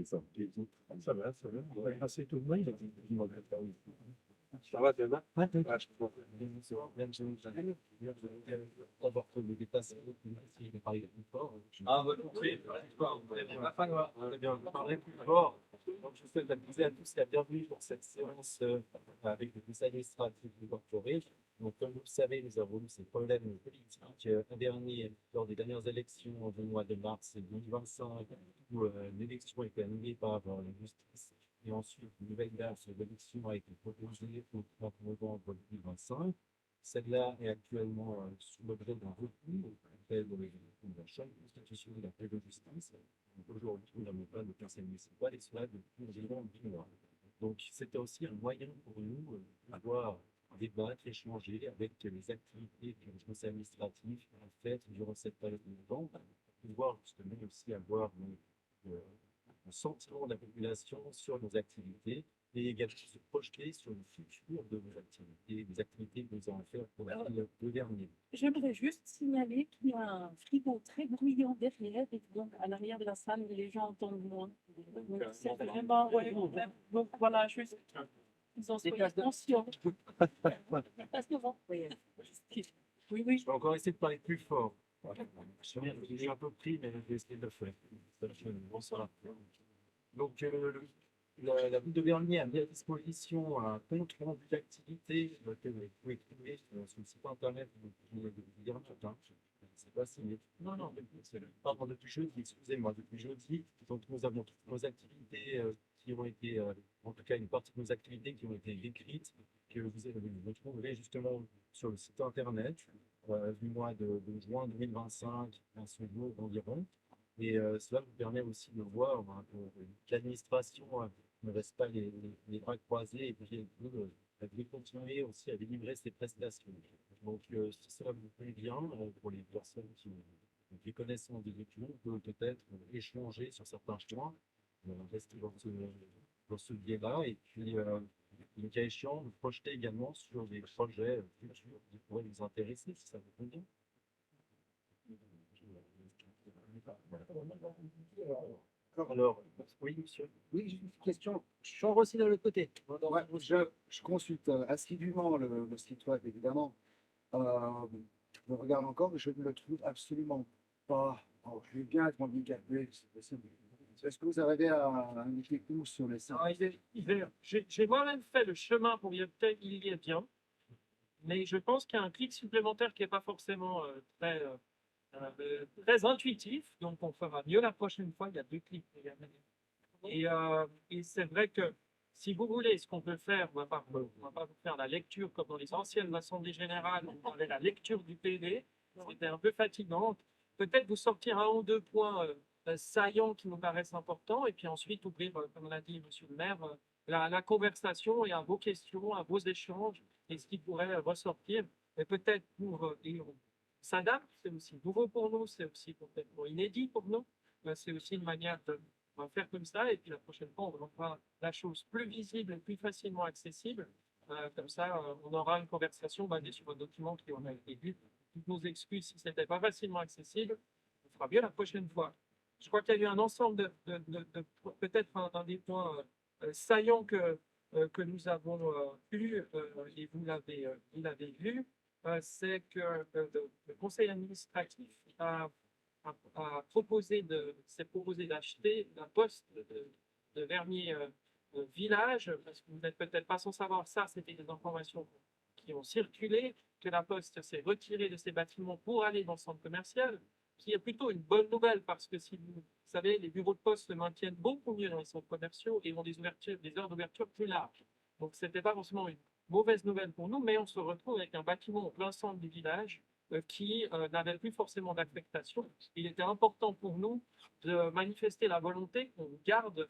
Ça va, ça va. On va passer tout le monde. Ça va, Théma? Ouais, ouais, je comprends. Ah, bah, oui, on va falloir. On va bien parler plus fort. Donc, je souhaite aviser à tous la bienvenue pour cette séance avec le conseil administratif du corporate. Donc, comme vous le savez, nous avons eu ces problèmes politiques dernier, lors des dernières élections du mois de mars 2025, où l'élection a été annulée par la justice. Et ensuite, une nouvelle date d'élection a été proposée au 30 novembre 2025. Celle-là est actuellement sous l'objet d'un recours auprès de la Chambre constitutionnelle de la Cour de justice. Donc, aujourd'hui, nous n'avons pas de conseil municipal et cela depuis environ 10 mois. Donc, c'était aussi un moyen pour nous d'avoir débattre, échanger avec les activités que le conseil administratif a faites durant cette période de temps, pouvoir justement aussi avoir un sentiment de la population sur nos activités et également se projeter sur le futur de nos activités, des activités que nous allons faire pour l'année dernière. J'aimerais juste signaler qu'il y a un frigo très bruyant derrière, et donc à l'arrière de la salle, les gens entendent moins. Donc c'est vraiment, ouais, donc voilà, juste, ils en soient conscients. Passe devant. Oui, oui. Je vais encore essayer de parler plus fort. Je suis un peu pris, mais je vais essayer de le faire. Bonsoir. Donc, la ville de Bernier a mis à disposition un compte rendu d'activité que vous pouvez trouver sur le site internet de hier matin. C'est pas signé. Non, non, pardon, depuis jeudi, excusez-moi, depuis jeudi. Donc, nous avons toutes nos activités qui ont été, en tout cas, une partie de nos activités qui ont été écrites, que vous trouverez justement sur le site internet du mois de juin 2025 à ce jour environ. Et cela vous permet aussi de voir que l'administration ne reste pas les bras croisés et puis elle peut continuer aussi à délivrer ses prestations. Donc, si cela vous plaît bien, pour les personnes qui ont des connaissances des documents, on peut peut-être échanger sur certains points, rester dans ce biais-là, et puis, le cas échéant, vous projeter également sur des projets futurs qui pourraient nous intéresser, si ça vous convient. Alors, oui, monsieur. Oui, j'ai une question. Je change aussi de l'autre côté. Ouais, je consulte assidûment le site web, évidemment. Je regarde encore, mais je ne le trouve absolument pas. Alors, je vais bien être handicapé, c'est possible. Est-ce que vous arrivez à indiquer où sur les sites? J'ai moi-même fait le chemin pour y être, il y est bien, mais je pense qu'il y a un clic supplémentaire qui n'est pas forcément très intuitif, donc on fera mieux la prochaine fois. Il y a 2 clics. Et c'est vrai que si vous voulez, ce qu'on peut faire, on ne va pas vous faire la lecture comme dans les anciennes assemblées générales, on parlait la lecture du PV, c'était un peu fatigant. Peut-être vous sortir 1 ou 2 points saillants qui nous paraissent importants, et puis ensuite ouvrir, comme l'a dit monsieur le maire, la conversation et à vos questions, à vos échanges, et ce qui pourrait ressortir. Et peut-être pour s'adapter, c'est aussi nouveau pour nous, c'est aussi complètement inédit pour nous. C'est aussi une manière de on va faire comme ça, et puis la prochaine fois, on rendra la chose plus visible et plus facilement accessible. Comme ça, on aura une conversation basée sur un document qui aura été lu. Toutes nos excuses si ce n'était pas facilement accessible, on fera mieux la prochaine fois. Je crois qu'il y a eu un ensemble peut-être un des points saillants que nous avons eu, et vous l'avez vu, c'est que le conseil administratif s'est proposé d'acheter la poste de Vernier village, parce que vous n'êtes peut-être pas sans savoir ça, c'était des informations qui ont circulé, que la poste s'est retirée de ses bâtiments pour aller dans le centre commercial, qui est plutôt une bonne nouvelle, parce que si vous savez, les bureaux de poste se maintiennent beaucoup mieux dans les centres commerciaux et ont des heures d'ouverture plus larges. Donc, ce n'était pas forcément une mauvaise nouvelle pour nous, mais on se retrouve avec un bâtiment au plein centre du village qui n'avait plus forcément d'affectation. Il était important pour nous de manifester la volonté qu'on garde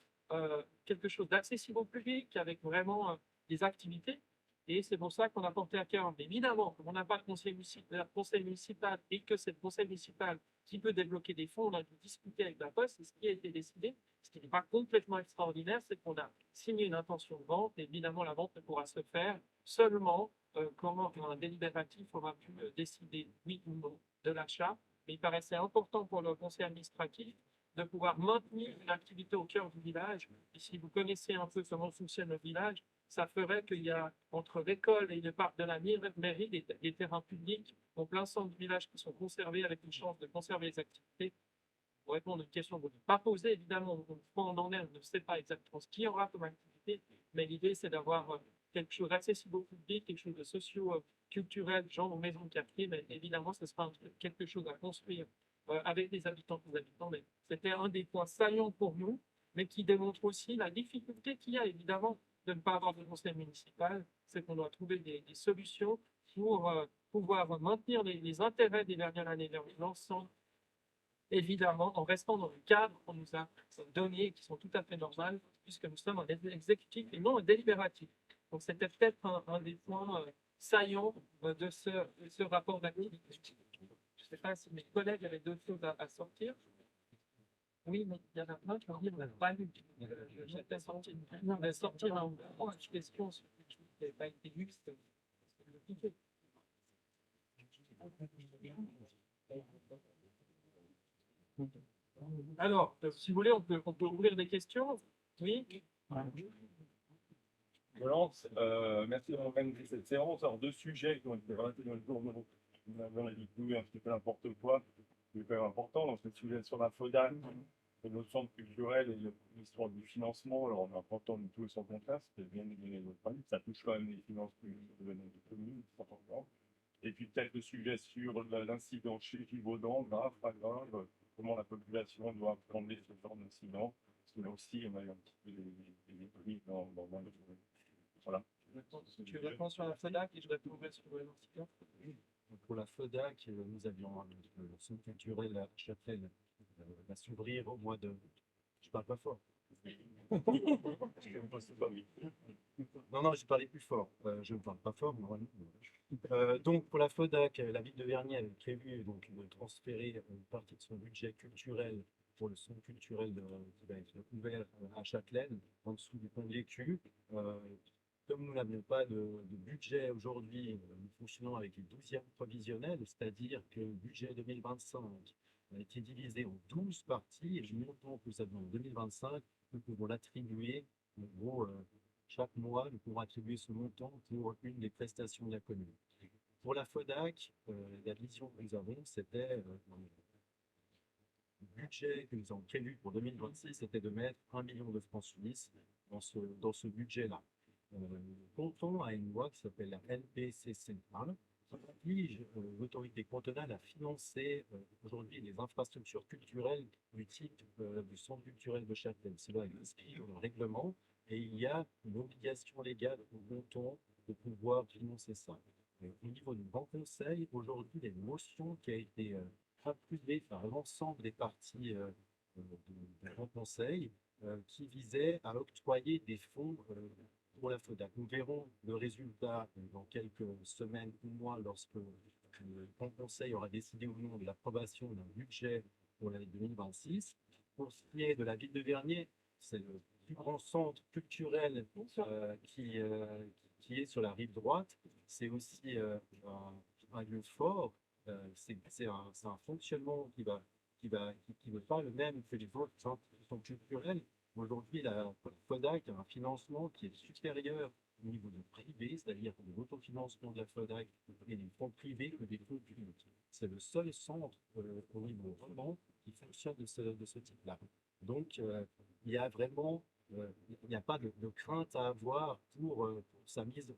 quelque chose d'accessible au public avec vraiment des activités. Et c'est pour ça qu'on a porté à cœur, évidemment, comme on n'a pas de conseil municipal et que c'est le conseil municipal qui peut débloquer des fonds, on a dû discuter avec la Poste, et ce qui a été décidé, ce qui n'est pas complètement extraordinaire, c'est qu'on a signé une intention de vente. Et évidemment, la vente ne pourra se faire seulement quand un délibératif aura pu décider oui ou non de l'achat. Mais il paraissait important pour le conseil administratif de pouvoir maintenir une activité au cœur du village. Et si vous connaissez un peu comment fonctionne le village, ça ferait qu'il y a entre l'école et le parc de la mairie des terrains publics en plein centre du village qui sont conservés avec une chance de conserver les activités. Pour répondre à une question que vous n'avez pas posée, évidemment, on ne sait pas exactement ce qu'il y aura comme activité, mais l'idée c'est d'avoir quelque chose d'accessible au public, quelque chose de socio-culturel, genre aux maisons de quartier, mais évidemment ce sera quelque chose à construire avec les habitants, mais c'était un des points saillants pour nous, mais qui démontre aussi la difficulté qu'il y a évidemment de ne pas avoir de conseil municipal, c'est qu'on doit trouver des solutions pour pouvoir maintenir les intérêts des dernières années de l'ensemble, évidemment en restant dans le cadre qu'on nous a donné et qui sont tout à fait normales, puisque nous sommes en exécutif et non en délibératif. Donc c'était peut-être un des points saillants de ce rapport d'activité. Je ne sais pas si mes collègues avaient d'autres choses à sortir. Oui, mais il y en a plein qui ont dit qu'on n'a pas lu. J'étais sorti en question sur quelque chose qui n'avait pas été lu. Alors, si vous voulez, on peut ouvrir des questions. Oui. Violence, merci d'avoir organisé cette séance. Alors, deux sujets qui ont été relatés dans le journaux. On a dit que un petit peu n'importe quoi, c'est quand même important. Donc, le sujet sur la FODAC, notre centre culturel et l'histoire du financement. Alors, on est important de tout son contraste, c'est bien de donner notre avis. Ça touche quand même les finances de nos communes, c'est important. Et puis, peut-être le sujet sur l'incident chez Givaudan, grave, pas grave, comment la population doit appréhender ce genre d'incident. Parce que là aussi, on a eu un petit peu des bruits dans le. Voilà. Tu réponds sur la FODAC et je répondrai sur l'incident. Pour la FODAC, nous avions le centre culturel à Châtel va s'ouvrir au mois de. Je parle pas fort. Non, non, j'ai parlé plus fort. Je ne parle pas fort, normalement. Donc, pour la FODAC, la ville de Vernier avait prévu donc, de transférer une partie de son budget culturel pour le centre culturel qui va être ouvert à Châtelaine, en dessous du pont de l'Écu. Comme nous n'avions pas de budget aujourd'hui, nous fonctionnons avec les 12e provisionnels, c'est-à-dire que le budget 2025 a été divisé en 12 parties et le montant que nous avions en 2025, nous pouvons l'attribuer, en gros, chaque mois, nous pouvons attribuer ce montant pour une des prestations de la commune. Pour la FODAC, la vision que nous avons, c'était le budget que nous avons prévu pour 2026, c'était de mettre 1 million de francs suisses dans ce budget-là. Comptons à une loi qui s'appelle la LPCC1, qui oblige l'autorité cantonale à financer aujourd'hui les infrastructures culturelles du type du centre culturel de Châtelaine. Cela est inscrit dans le règlement et il y a une obligation légale au canton de pouvoir financer ça. Au niveau du Grand Conseil, aujourd'hui, il y a une motion qui a été approuvée par l'ensemble des parties du Grand Conseil qui visait à octroyer des fonds pour la FODAC. Nous verrons le résultat dans quelques semaines ou mois lorsque le Grand Conseil aura décidé ou non de l'approbation d'un budget pour l'année 2026. Pour ce qui est de la ville de Vernier, c'est le plus grand centre culturel qui est sur la rive droite. C'est aussi un lieu fort. C'est un fonctionnement qui ne pas le même que les autres centres culturels. Aujourd'hui, la FODAC a un financement qui est supérieur au niveau du privé, c'est-à-dire de l'autofinancement de la FODAC et des fonds privés que des fonds publics. C'est le seul centre au niveau roman qui fonctionne de ce type-là. Donc, il y a vraiment, il n'y a pas de crainte à avoir pour sa mise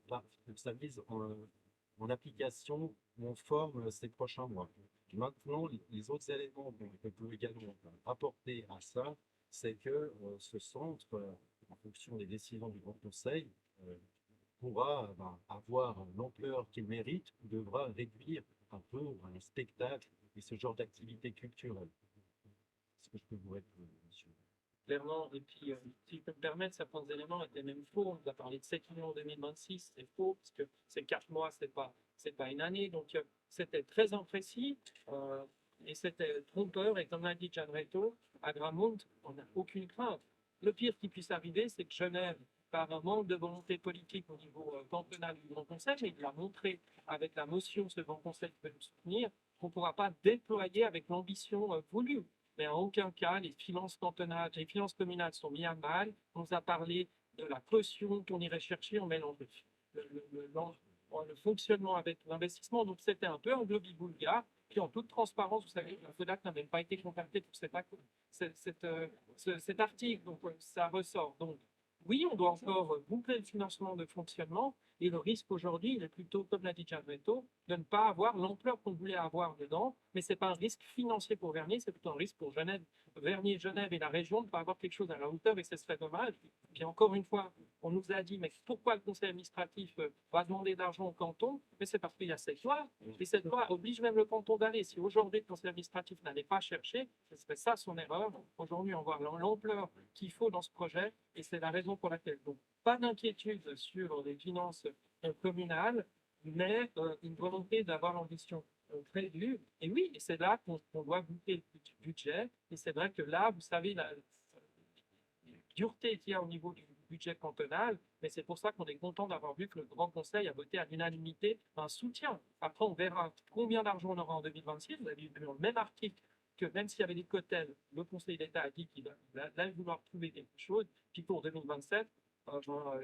en application ou en forme ces prochains mois. Maintenant, les autres éléments qu'on peut également apporter à ça, c'est que ce centre, en fonction des décisions du Grand Conseil, pourra avoir l'ampleur qu'il mérite ou devra réduire un peu un spectacle et ce genre d'activité culturelle. Est-ce que je peux vous répondre, monsieur? Clairement, et puis, si je peux me permettre, certains éléments étaient même faux. On a parlé de 7 millions en 2026, c'est faux, parce que c'est 4 mois, c'est pas une année. Donc, c'était très imprécis et c'était trompeur. Et comme l'a dit Gianretto, à Gramont, on n'a aucune crainte. Le pire qui puisse arriver, c'est que Genève, par un manque de volonté politique au niveau cantonal du Grand Conseil, mais il l'a montré avec la motion, ce Grand Conseil peut nous soutenir, qu'on ne pourra pas déployer avec l'ambition voulue. mais en aucun cas les finances cantonales, les finances communales sont mises à mal. On nous a parlé de la caution qu'on irait chercher en mêlant le fonctionnement avec l'investissement. Donc c'était un peu un globi-boulga. Puis en toute transparence, vous savez, la FODAC n'a même pas été contactée pour cet article, donc ça ressort. Donc oui, on doit encore boucler le financement de fonctionnement, et le risque aujourd'hui, il est plutôt, comme l'a dit Gianvetto, de ne pas avoir l'ampleur qu'on voulait avoir dedans, mais ce n'est pas un risque financier pour Vernier, c'est plutôt un risque pour Genève. Vernier, Genève et la région de ne pas avoir quelque chose à la hauteur, et ce serait dommage. Puis encore une fois, on nous a dit, mais pourquoi le conseil administratif va demander d'argent au canton? Mais c'est parce qu'il y a cette loi, et cette loi oblige même le canton d'aller. Si aujourd'hui le conseil administratif n'allait pas chercher, ce serait ça son erreur. Aujourd'hui, on voit l'ampleur qu'il faut dans ce projet, et c'est la raison pour laquelle. Donc, pas d'inquiétude sur les finances communales, mais une volonté d'avoir l'ambition prévue. Et oui, et c'est là qu'on doit boucler le budget. Et c'est vrai que là, vous savez, la dureté qu'il y a au niveau du budget cantonal, mais c'est pour ça qu'on est content d'avoir vu que le Grand Conseil a voté à l'unanimité un soutien. Après, on verra combien d'argent on aura en 2026. Vous avez vu dans le même article que même s'il y avait des quotas, le Conseil d'État a dit qu'il allait vouloir trouver quelque chose. Puis pour 2027,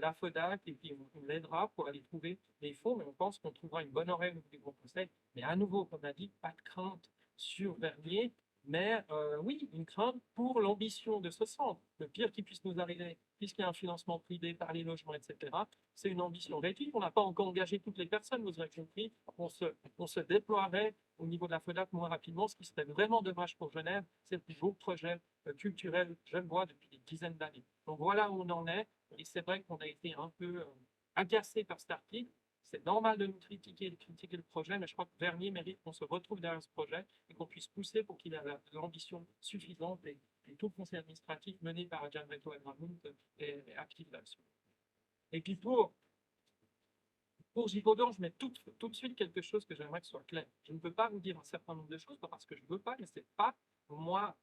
la FODAC, et puis on l'aidera pour aller trouver des fonds, mais on pense qu'on trouvera une bonne oreille au niveau du Grand Conseil. Mais à nouveau, comme on a dit, pas de crainte sur Vernier, mais oui, une crainte pour l'ambition de ce centre. Le pire qui puisse nous arriver, puisqu'il y a un financement privé par les logements, etc., c'est une ambition réduite. On n'a pas encore engagé toutes les personnes, vous aurez compris. On se déploierait au niveau de la FODAC moins rapidement, ce qui serait vraiment dommage pour Genève. C'est le plus beau projet culturel genevois depuis des dizaines d'années. Donc voilà où on en est. Et c'est vrai qu'on a été un peu agacé par cet article. C'est normal de nous critiquer, le projet, mais je crois que Vernier mérite qu'on se retrouve derrière ce projet et qu'on puisse pousser pour qu'il ait l'ambition suffisante, et tout le conseil administratif mené par Gianvetto et Ramoun est actif là-dessus. Et puis pour Givaudan, je mets tout de suite quelque chose que j'aimerais que ce soit clair. Je ne peux pas vous dire un certain nombre de choses, pas parce que je ne veux pas, mais ce n'est pas moi,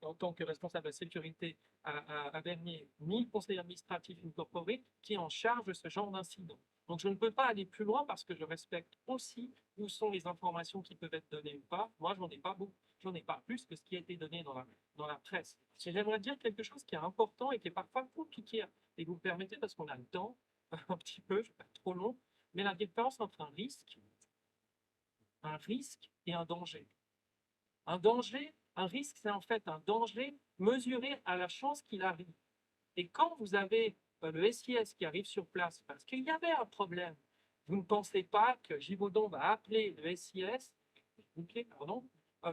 en tant que responsable de la sécurité à Vernier, ni le conseil administratif incorporé, qui est en charge de ce genre d'incident. Donc je ne peux pas aller plus loin parce que je respecte aussi où sont les informations qui peuvent être données ou pas. Moi, je n'en ai pas beaucoup, j'en ai pas plus que ce qui a été donné dans la presse. Et j'aimerais dire quelque chose qui est important et qui est parfois compliqué, et vous me permettez parce qu'on a le temps, un petit peu, je ne vais pas être trop long, mais la différence entre un risque et un danger. Un risque, c'est en fait un danger mesuré à la chance qu'il arrive. Et quand vous avez le SIS qui arrive sur place parce qu'il y avait un problème, vous ne pensez pas que Givaudan va appeler le SIS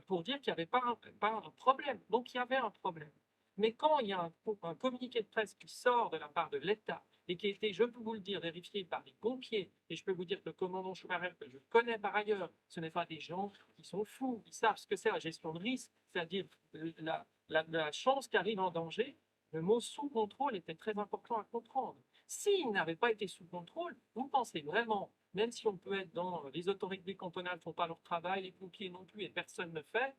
pour dire qu'il n'y avait pas un problème. Donc il y avait un problème. Mais quand il y a un communiqué de presse qui sort de la part de l'État et qui a été, je peux vous le dire, vérifié par les pompiers, et je peux vous dire que le commandant Schumacher, que je connais par ailleurs, ce n'est pas des gens qui sont fous, ils savent ce que c'est la gestion de risque, c'est-à-dire la chance qui arrive en danger. Le mot sous contrôle était très important à comprendre. S'il n'avait pas été sous contrôle, vous pensez vraiment, même si on peut être dans les autorités cantonales ne font pas leur travail, les pompiers non plus et personne ne fait,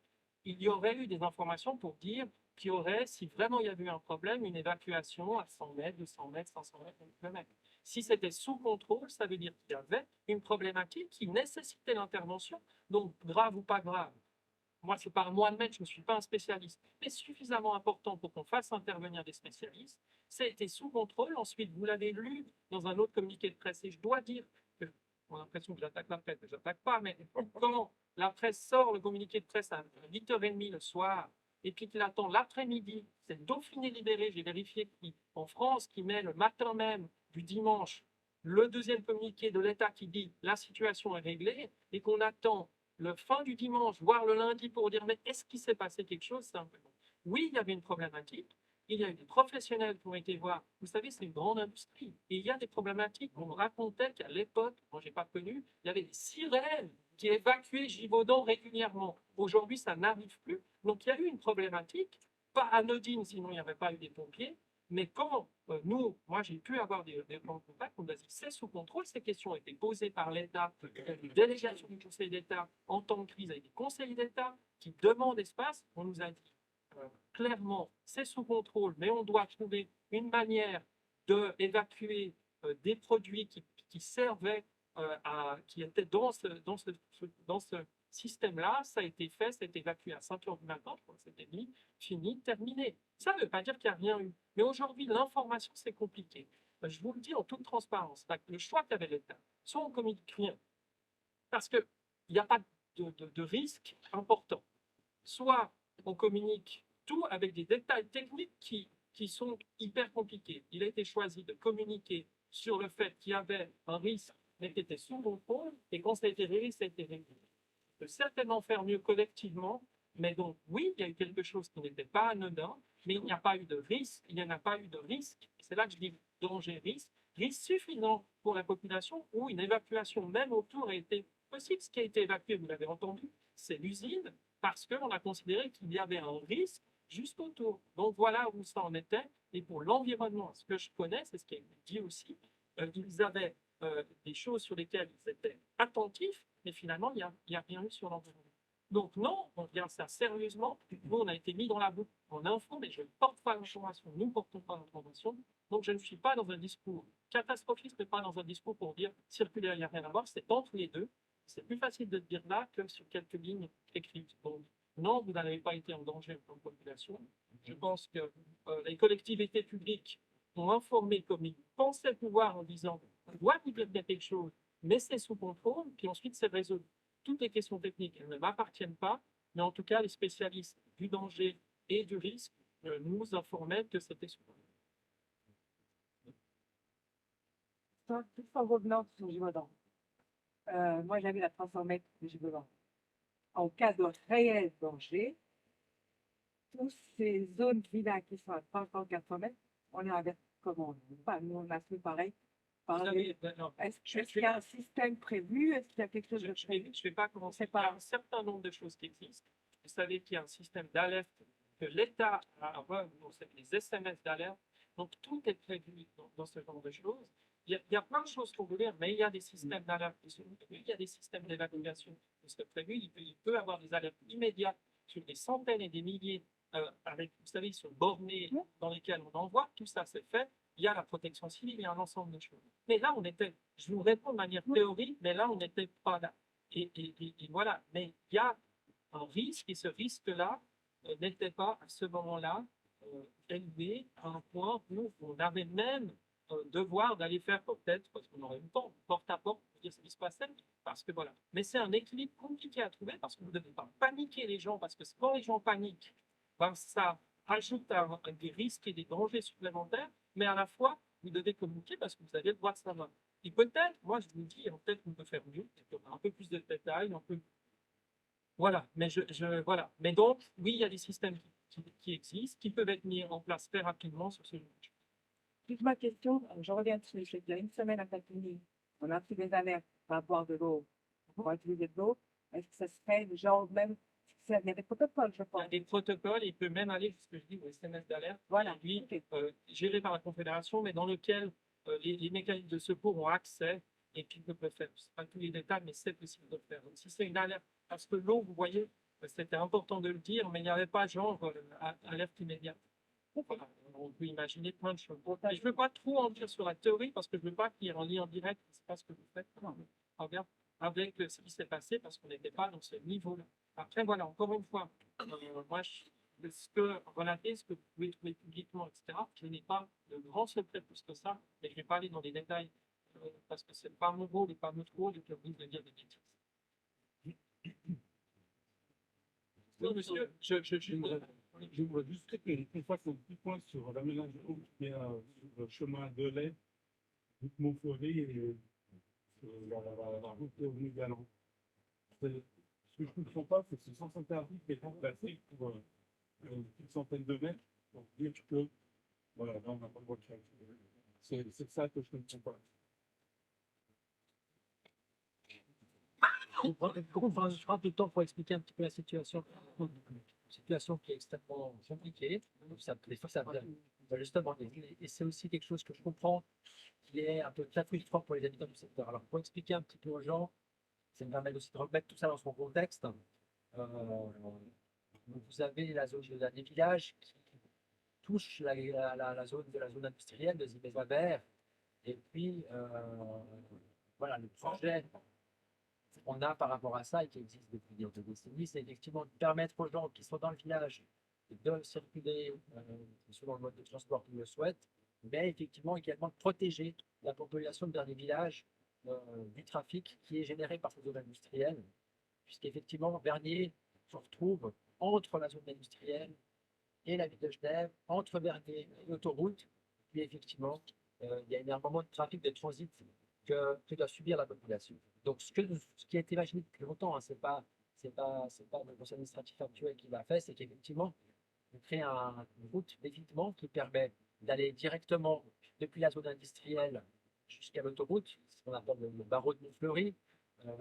il y aurait eu des informations pour dire qu'il y aurait, si vraiment il y avait eu un problème, une évacuation à 100 mètres, 200 mètres, 500 mètres, 1 kilomètre. Si c'était sous contrôle, ça veut dire qu'il y avait une problématique qui nécessitait l'intervention, donc grave ou pas grave. Moi, c'est pas à moi de mettre, je ne suis pas un spécialiste, mais suffisamment important pour qu'on fasse intervenir des spécialistes. Ça a été sous contrôle. Ensuite, vous l'avez lu dans un autre communiqué de presse, et je dois dire que j'ai l'impression que j'attaque la presse, mais je n'attaque pas, mais quand la presse sort le communiqué de presse à 8h30 le soir, et puis qu'il attend l'après-midi, c'est Dauphiné Libéré, j'ai vérifié, en France, qui met le matin même du dimanche le deuxième communiqué de l'État qui dit la situation est réglée, et qu'on attend le fin du dimanche, voire le lundi, pour dire mais est-ce qu'il s'est passé quelque chose? C'est un peu bon. Oui, il y avait une problématique. Il y a eu des professionnels qui ont été voir. Vous savez, c'est une grande industrie. Et il y a des problématiques. On me racontait qu'à l'époque, moi, je n'ai pas connu, il y avait des sirènes qui évacuaient Givaudan régulièrement. Aujourd'hui, ça n'arrive plus. Donc, il y a eu une problématique, pas anodine, sinon il n'y avait pas eu des pompiers. Mais quand moi j'ai pu avoir des contacts, on a dit c'est sous contrôle, ces questions ont été posées par l'État, une délégation du Conseil d'État en temps de crise avec des conseils d'État qui demandent espace. On nous a dit clairement c'est sous contrôle, mais on doit trouver une manière d'évacuer des produits qui servaient qui étaient dans ce système-là, ça a été fait, ça a été évacué à 5 heures du matin, je crois que c'était mis, fini, terminé. Ça ne veut pas dire qu'il n'y a rien eu. Mais aujourd'hui, l'information, c'est compliqué. Je vous le dis en toute transparence, le choix qu'avait l'État, soit on communique rien, parce qu'il n'y a pas de risque important, soit on communique tout avec des détails techniques qui sont hyper compliqués. Il a été choisi de communiquer sur le fait qu'il y avait un risque, mais qui était sous contrôle, et quand ça a été réglé, ça a été réglé. On peut certainement faire mieux collectivement, mais donc oui, il y a eu quelque chose qui n'était pas anodin, mais il n'y a pas eu de risque, il n'y en a pas eu de risque, c'est là que je dis danger-risque, risque suffisant pour la population, où une évacuation même autour a été possible. Ce qui a été évacué, vous l'avez entendu, c'est l'usine, parce qu'on a considéré qu'il y avait un risque juste autour. Donc voilà où ça en était. Et pour l'environnement, ce que je connais, c'est ce qui a été dit aussi, ils avaient des choses sur lesquelles ils étaient attentifs, mais finalement, il n'y a rien eu sur l'environnement. Donc non, on regarde ça sérieusement. Nous, on a été mis dans la boucle en info, mais je ne porte pas l'information, nous ne portons pas l'information. Donc je ne suis pas dans un discours catastrophiste, mais pas dans un discours pour dire circulaire, il n'y a rien à voir. C'est entre les deux. C'est plus facile de dire là que sur quelques lignes écrites. Donc non, vous n'avez pas été en danger pour la population. Je pense que les collectivités publiques ont informé comme ils pensaient pouvoir en disant on doit vous dire quelque chose, mais c'est sous contrôle, puis ensuite c'est résolu. Toutes les questions techniques, elles ne m'appartiennent pas, mais en tout cas, les spécialistes du danger et du risque nous informaient que c'était sous contrôle. Tout en revenant sur Givaudan, moi j'avais la transformette de Givaudan. En cas de réel danger, toutes ces zones villas qui sont à 300-400 mètres, on est averti comment nous on a fait pareil. Est-ce qu'il y a un système prévu? Est-ce qu'il y a quelque chose de prévu? Je ne vais pas commencer par un certain nombre de choses qui existent. Vous savez qu'il y a un système d'alerte que l'État a, les SMS d'alerte. Donc tout est prévu dans ce genre de choses. Il y a plein de choses pour vous dire, mais il y a des systèmes d'alerte qui sont prévus, il y a des systèmes d'évacuation qui sont prévus. Il peut y avoir des alertes immédiates sur des centaines et des milliers, avec, vous savez, sur bornés dans lesquels on envoie. Tout ça, c'est fait. Il y a la protection civile, il y a un ensemble de choses. Mais là, je vous réponds de manière théorique, mais là, on n'était pas là. Et voilà. Mais il y a un risque, et ce risque-là n'était pas à ce moment-là élevé à un point où on avait même devoir d'aller faire peut-être, parce qu'on aurait eu le temps, porte à porte, pour dire ce qui se passait, parce que voilà. Mais c'est un équilibre compliqué à trouver, parce que vous ne devez pas paniquer les gens, parce que quand les gens paniquent, ben, ça ajoute à des risques et des dangers supplémentaires, mais à la fois, vous devez communiquer parce que vous avez le droit de savoir. Et peut-être, moi je vous dis, peut-être qu'on peut faire mieux, un peu plus de détails, un peu. Voilà, mais voilà. Mais donc, oui, il y a des systèmes qui existent, qui peuvent être mis en place très rapidement sur ce genre de choses. Toute ma question, je reviens dessus. Il y a une semaine à Catalogne, on a pris des alertes par boire de l'eau, pour utiliser de l'eau. Est-ce que ce serait le genre même, il y a des protocoles, je pense. Il y a des protocoles, il peut même aller, ce que je dis, au SMS d'alerte, Voilà. Lui, géré par la Confédération, mais dans lequel les mécanismes de secours ont accès et qui peuvent le faire. Ce n'est pas tous les détails, mais c'est possible de le faire. Donc, si c'est une alerte, parce que l'eau, vous voyez, c'était important de le dire, mais il n'y avait pas genre alerte immédiate. Voilà. On peut imaginer plein de choses. Et je ne veux pas trop en dire sur la théorie parce que je ne veux pas qu'il y ait un lien direct, c'est pas ce que vous faites. Regarde, avec ce qui s'est passé parce qu'on n'était pas dans ce niveau-là. Après, voilà, encore une fois, moi, ce que relater, ce que vous pouvez trouver publiquement, etc., je n'ai pas de grand secret plus que ça, mais je ne vais pas aller dans les détails parce que ce n'est pas mon rôle et pas notre rôle et que vous de dire des bêtises. Oui, monsieur, Je voudrais juste qu'on fasse un petit point sur l'aménagement qui est sur le chemin de lait, Montforêt et la route de Nougalan. Ce que je ne comprends pas, c'est que ce sens interdit qui est remplacé pour une centaine de mètres pour dire que voilà, là on n'a pas le droit de faire. C'est ça que je ne comprends pas. Je prends du temps pour expliquer un petit peu la situation. Une situation qui est extrêmement compliquée. Des fois, ça vient. Justement, et c'est aussi quelque chose que je comprends qui est un peu très frustrant pour les habitants du secteur. Alors, pour expliquer un petit peu aux gens, ça me permet aussi de remettre tout ça dans son contexte. Vous avez la zone des villages qui touche la zone industrielle de Zimmer-Vert. Et puis, voilà, le projet qu'on a par rapport à ça et qui existe depuis des décennies, c'est effectivement de permettre aux gens qui sont dans le village de circuler selon le mode de transport qu'ils le souhaitent, mais effectivement également de protéger la population dans les villages du trafic qui est généré par ces zones industrielles, puisqu'effectivement Vernier se retrouve entre la zone industrielle et la ville de Genève, entre Vernier et l'autoroute, puis effectivement il y a énormément de trafic de transit que doit subir la population. Donc ce qui a été imaginé depuis longtemps, hein, c'est pas le conseil administratif actuel qui l'a fait, c'est qu'effectivement on crée une route d'évitement qui permet d'aller directement depuis la zone industrielle jusqu'à l'autoroute, ce qu'on appelle le barreau de Montfleury,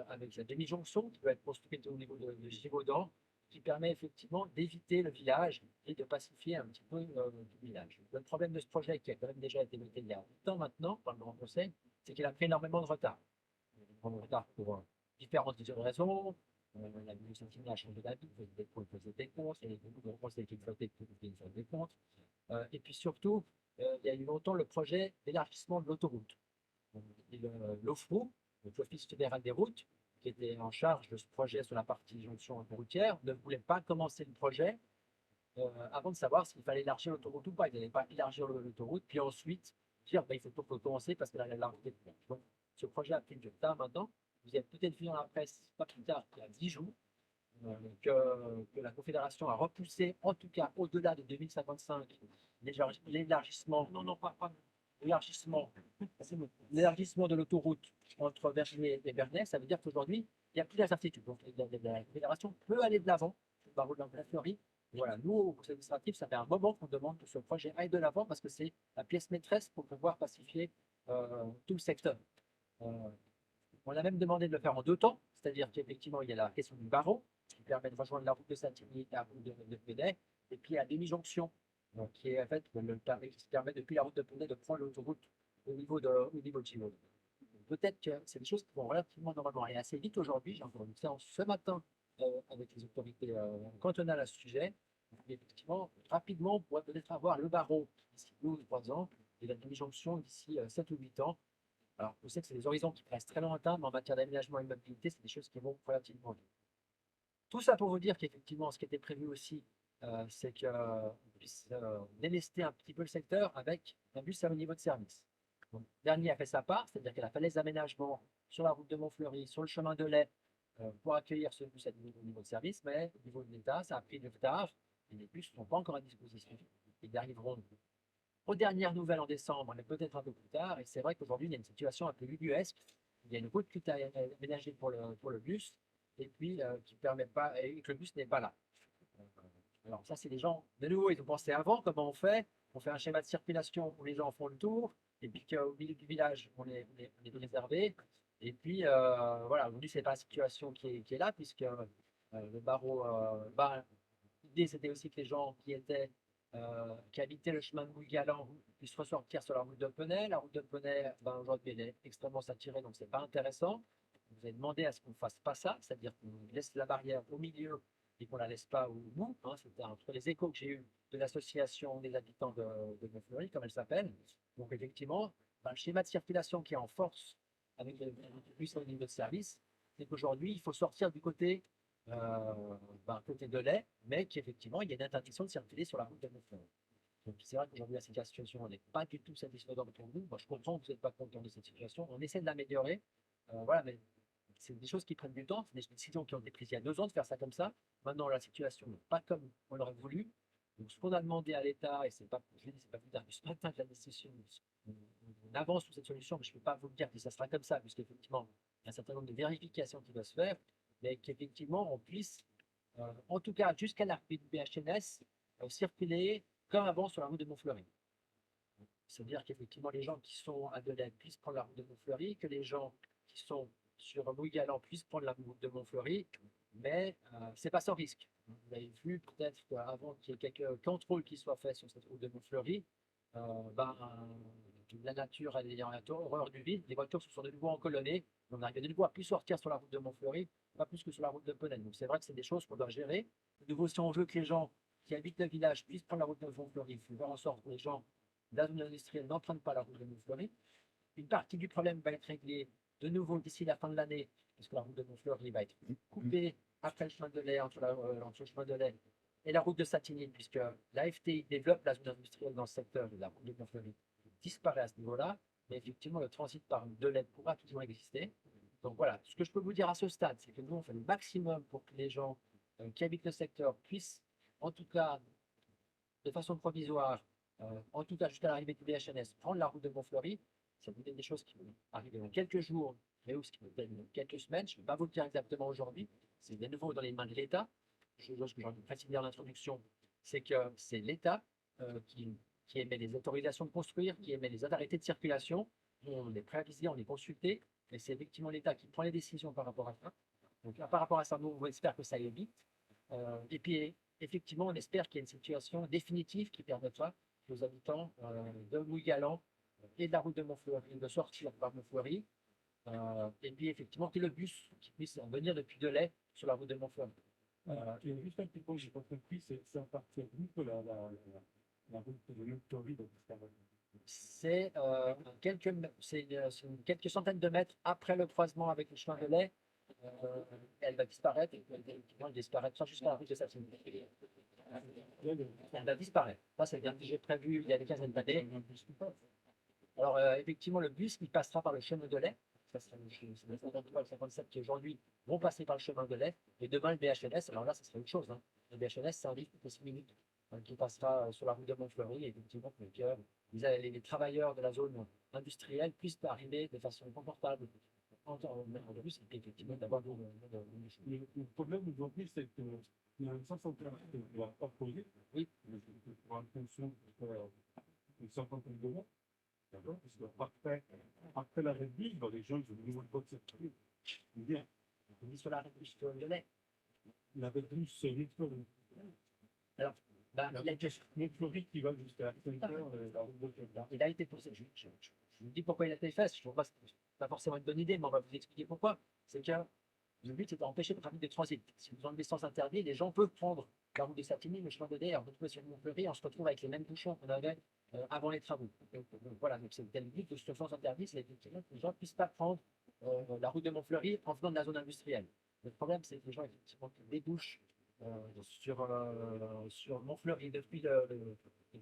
avec la demi-jonction qui peut être construite au niveau de Givaudan, qui permet effectivement d'éviter le village et de pacifier un petit peu le village. Le problème de ce projet, qui a quand même déjà été voté il y a longtemps maintenant par le Grand Conseil, c'est qu'il a pris énormément de retard. Énormément de retard pour différentes raisons. La ministre a changé d'avis, il faisait des comptes, il y a beaucoup de conseils qui flottaient pour faire des comptes. Et puis surtout, il y a eu longtemps le projet d'élargissement de l'autoroute. L'OFROU, l'Office fédéral des routes, qui était en charge de ce projet sur la partie jonction routière, ne voulait pas commencer le projet avant de savoir s'il fallait élargir l'autoroute ou pas. Il n'allait pas élargir l'autoroute, puis ensuite dire il faut commencer parce qu'il a l'arrêté. Donc, ce projet a pris du retard maintenant. Vous avez peut-être vu dans la presse, pas plus tard qu'il y a 10 jours, que la Confédération a repoussé, en tout cas au-delà de 2055, l'élargissement, non, pas l'élargissement de l'autoroute entre Vernier et Vernet. Ça veut dire qu'aujourd'hui, il n'y a plus d'incertitude. Donc la Confédération peut aller de l'avant, le barreau de la Fleury. Voilà, nous, au conseil administratif, ça fait un moment qu'on demande que ce projet aille de l'avant parce que c'est la pièce maîtresse pour pouvoir pacifier tout le secteur. On a même demandé de le faire en 2 temps, c'est-à-dire qu'effectivement, il y a la question du barreau, qui permet de rejoindre la route de Saint-Denis et la route de Penay, et puis la demi-jonction, qui est en fait qui permet depuis la route de Penay de prendre l'autoroute au niveau de Givaudan. Peut-être que c'est des choses qui vont relativement normalement aller assez vite aujourd'hui. J'ai encore une séance ce matin avec les autorités cantonales à ce sujet. Et effectivement, rapidement, on pourrait peut-être avoir le barreau d'ici 12 ou 3 ans et la demi-jonction d'ici 7 ou 8 ans. Alors, je sais que c'est des horizons qui restent très lointains, mais en matière d'aménagement et de mobilité, c'est des choses qui vont relativement vite. Tout ça pour vous dire qu'effectivement, ce qui était prévu aussi, c'est qu'on puisse délester un petit peu le secteur avec un bus à haut niveau de service. Donc, Dernier a fait sa part, c'est-à-dire qu'il a fait les aménagements sur la route de Montfleury, sur le chemin de lait, pour accueillir ce bus à niveau de service, mais au niveau de l'État, ça a pris du retard et les bus ne sont pas encore à disposition. Ils arriveront aux dernières nouvelles en décembre, mais peut-être un peu plus tard. Et c'est vrai qu'aujourd'hui, il y a une situation un peu ubuesque. Il y a une route qui est aménagée pour le bus, et puis qui permet pas, et que le bus n'est pas là. Alors ça, c'est des gens, de nouveau, ils ont pensé avant, comment on fait? On fait un schéma de circulation où les gens font le tour, et puis qu'au milieu du village, on est réservé. Et puis, voilà, aujourd'hui, c'est pas la situation qui est là, puisque le barreau, l'idée, c'était aussi que les gens qui habitaient le chemin de Mouille-Galant puissent ressortir sur la route de Penay. La route de Penay, aujourd'hui, elle est extrêmement saturée, donc c'est pas intéressant. Vous avez demandé à ce qu'on ne fasse pas ça, c'est-à-dire qu'on laisse la barrière au milieu et qu'on ne la laisse pas au bout. Hein. C'était entre les échos que j'ai eus de l'association des habitants de Montfleury, comme elle s'appelle. Donc effectivement, le schéma de circulation qui est en force avec le bus au niveau de service, c'est qu'aujourd'hui, il faut sortir du côté côté de lait, mais qu'effectivement, il y a une interdiction de circuler sur la route de Montfleury. Donc c'est vrai qu'aujourd'hui, la situation n'est pas du tout satisfaisante pour vous. Moi, je comprends que vous n'êtes pas content de cette situation. On essaie de l'améliorer. Voilà, mais c'est des choses qui prennent du temps. C'est des décisions qui ont été prises il y a 2 ans de faire ça comme ça. Maintenant, la situation n'est pas comme on l'aurait voulu. Donc, ce qu'on a demandé à l'État, et c'est pas plus tard que ce matin que la décision, on avance sur cette solution, mais je ne peux pas vous dire que ça sera comme ça, puisqu'effectivement, il y a un certain nombre de vérifications qui doivent se faire, mais qu'effectivement, on puisse, en tout cas jusqu'à l'arrivée du BHNS, circuler comme avant sur la route de Montfleury. C'est-à-dire qu'effectivement, les gens qui sont à Delay puissent prendre la route de Montfleury, que les gens qui sont sur Mouille-Galant puissent prendre la route de Montfleury, mais c'est pas sans risque. Vous avez vu peut-être qu'avant qu'il y ait quelques contrôles qui soient faits sur cette route de Montfleury, la nature ayant horreur du vide, les voitures se sont de nouveau encolonnées, on arrive de nouveau à plus sortir sur la route de Montfleury, pas plus que sur la route de Penay. Donc c'est vrai que c'est des choses qu'on doit gérer. De nouveau, si on veut que les gens qui habitent le village puissent prendre la route de Montfleury, il faut faire en sorte que les gens de la zone industrielle n'empruntent pas la route de Montfleury. Une partie du problème va être réglée de nouveau d'ici la fin de l'année parce que la route de Montfleury va être coupée après le chemin de lait, entre le chemin de lait et la route de Satigny, puisque l'AFT développe la zone industrielle dans le secteur, et la route de Montfleury disparaît à ce niveau-là, mais effectivement, le transit par Delay pourra toujours exister. Donc voilà, ce que je peux vous dire à ce stade, c'est que nous, on fait le maximum pour que les gens qui habitent le secteur puissent, en tout cas, de façon provisoire, en tout cas jusqu'à l'arrivée du BHNS, prendre la route de Montfleury. C'est peut-être des choses qui vont arriver dans quelques jours, mais aussi qui vont arriver dans quelques semaines. Je ne peux pas vous le dire exactement aujourd'hui. C'est de nouveau dans les mains de l'État. Chose que j'ai envie de préciser en introduction, c'est que c'est l'État qui émet les autorisations de construire, qui émet les arrêtés de circulation. On les préavisé, on les consulté, mais c'est effectivement l'État qui prend les décisions par rapport à ça. Donc par rapport à ça, nous, on espère que ça aille vite. Et puis, effectivement, on espère qu'il y a une situation définitive qui permettra aux habitants de Louis-Galant et de la route de Montfleury de sortir par Montfleury. Et puis, effectivement, que le bus qui puisse venir depuis Delay sur la route de Montfleury. Juste un petit point que j'ai pas compris, c'est à partir d'où que la route de Montfleury doit disparaître. C'est quelques centaines de mètres après le croisement avec le chemin de lait. Elle va disparaître, et elle disparaîtra jusqu'à la rue de Satigny. Elle va disparaître. Ça, c'est bien que j'ai prévu il y a des quinzaines d'années. Alors, effectivement, le bus, il passera par le chemin de lait. Ça, c'est le 53 et le 57 qui aujourd'hui vont passer par le chemin de lait. Et demain, le BHNS, alors là, ça serait autre chose. Hein. Le BHNS, c'est un livre de 6 minutes qui passera sur la rue de Montfleury. Et effectivement, pour que les travailleurs de la zone industrielle puissent arriver de façon confortable en bus et effectivement d'avoir Le problème aujourd'hui, c'est qu'il y a un sens interne qui ne va pas poser. Oui. Pour une fonction d'une cinquantaine de mois. D'accord. Parce qu'après la réduction, les gens ne vont pas circuler. Bien. on dit sur la révolution de lait. La réduction, c'est Montfleury. Alors, il a été Montfleury qui va jusqu'à 5 heures, la route de Québec. il a été posé. Je vous dis pourquoi il a été fait. Je ne vois pas forcément une bonne idée, mais on va vous expliquer pourquoi. C'est que le but, c'est d'empêcher le trafic de transit. Si vous enlevez sens interdit, les gens peuvent prendre la route de Satigny, le chemin de Delay, on retrouve sur Montfleury, on se retrouve avec les mêmes bouchons qu'on avait avant les travaux. Donc, voilà, donc c'est le but de ce sens interdit, c'est effectivement que les gens ne puissent pas prendre la route de Montfleury en venant de la zone industrielle. Le problème, c'est que les gens effectivement qui débouchent sur Montfleury depuis le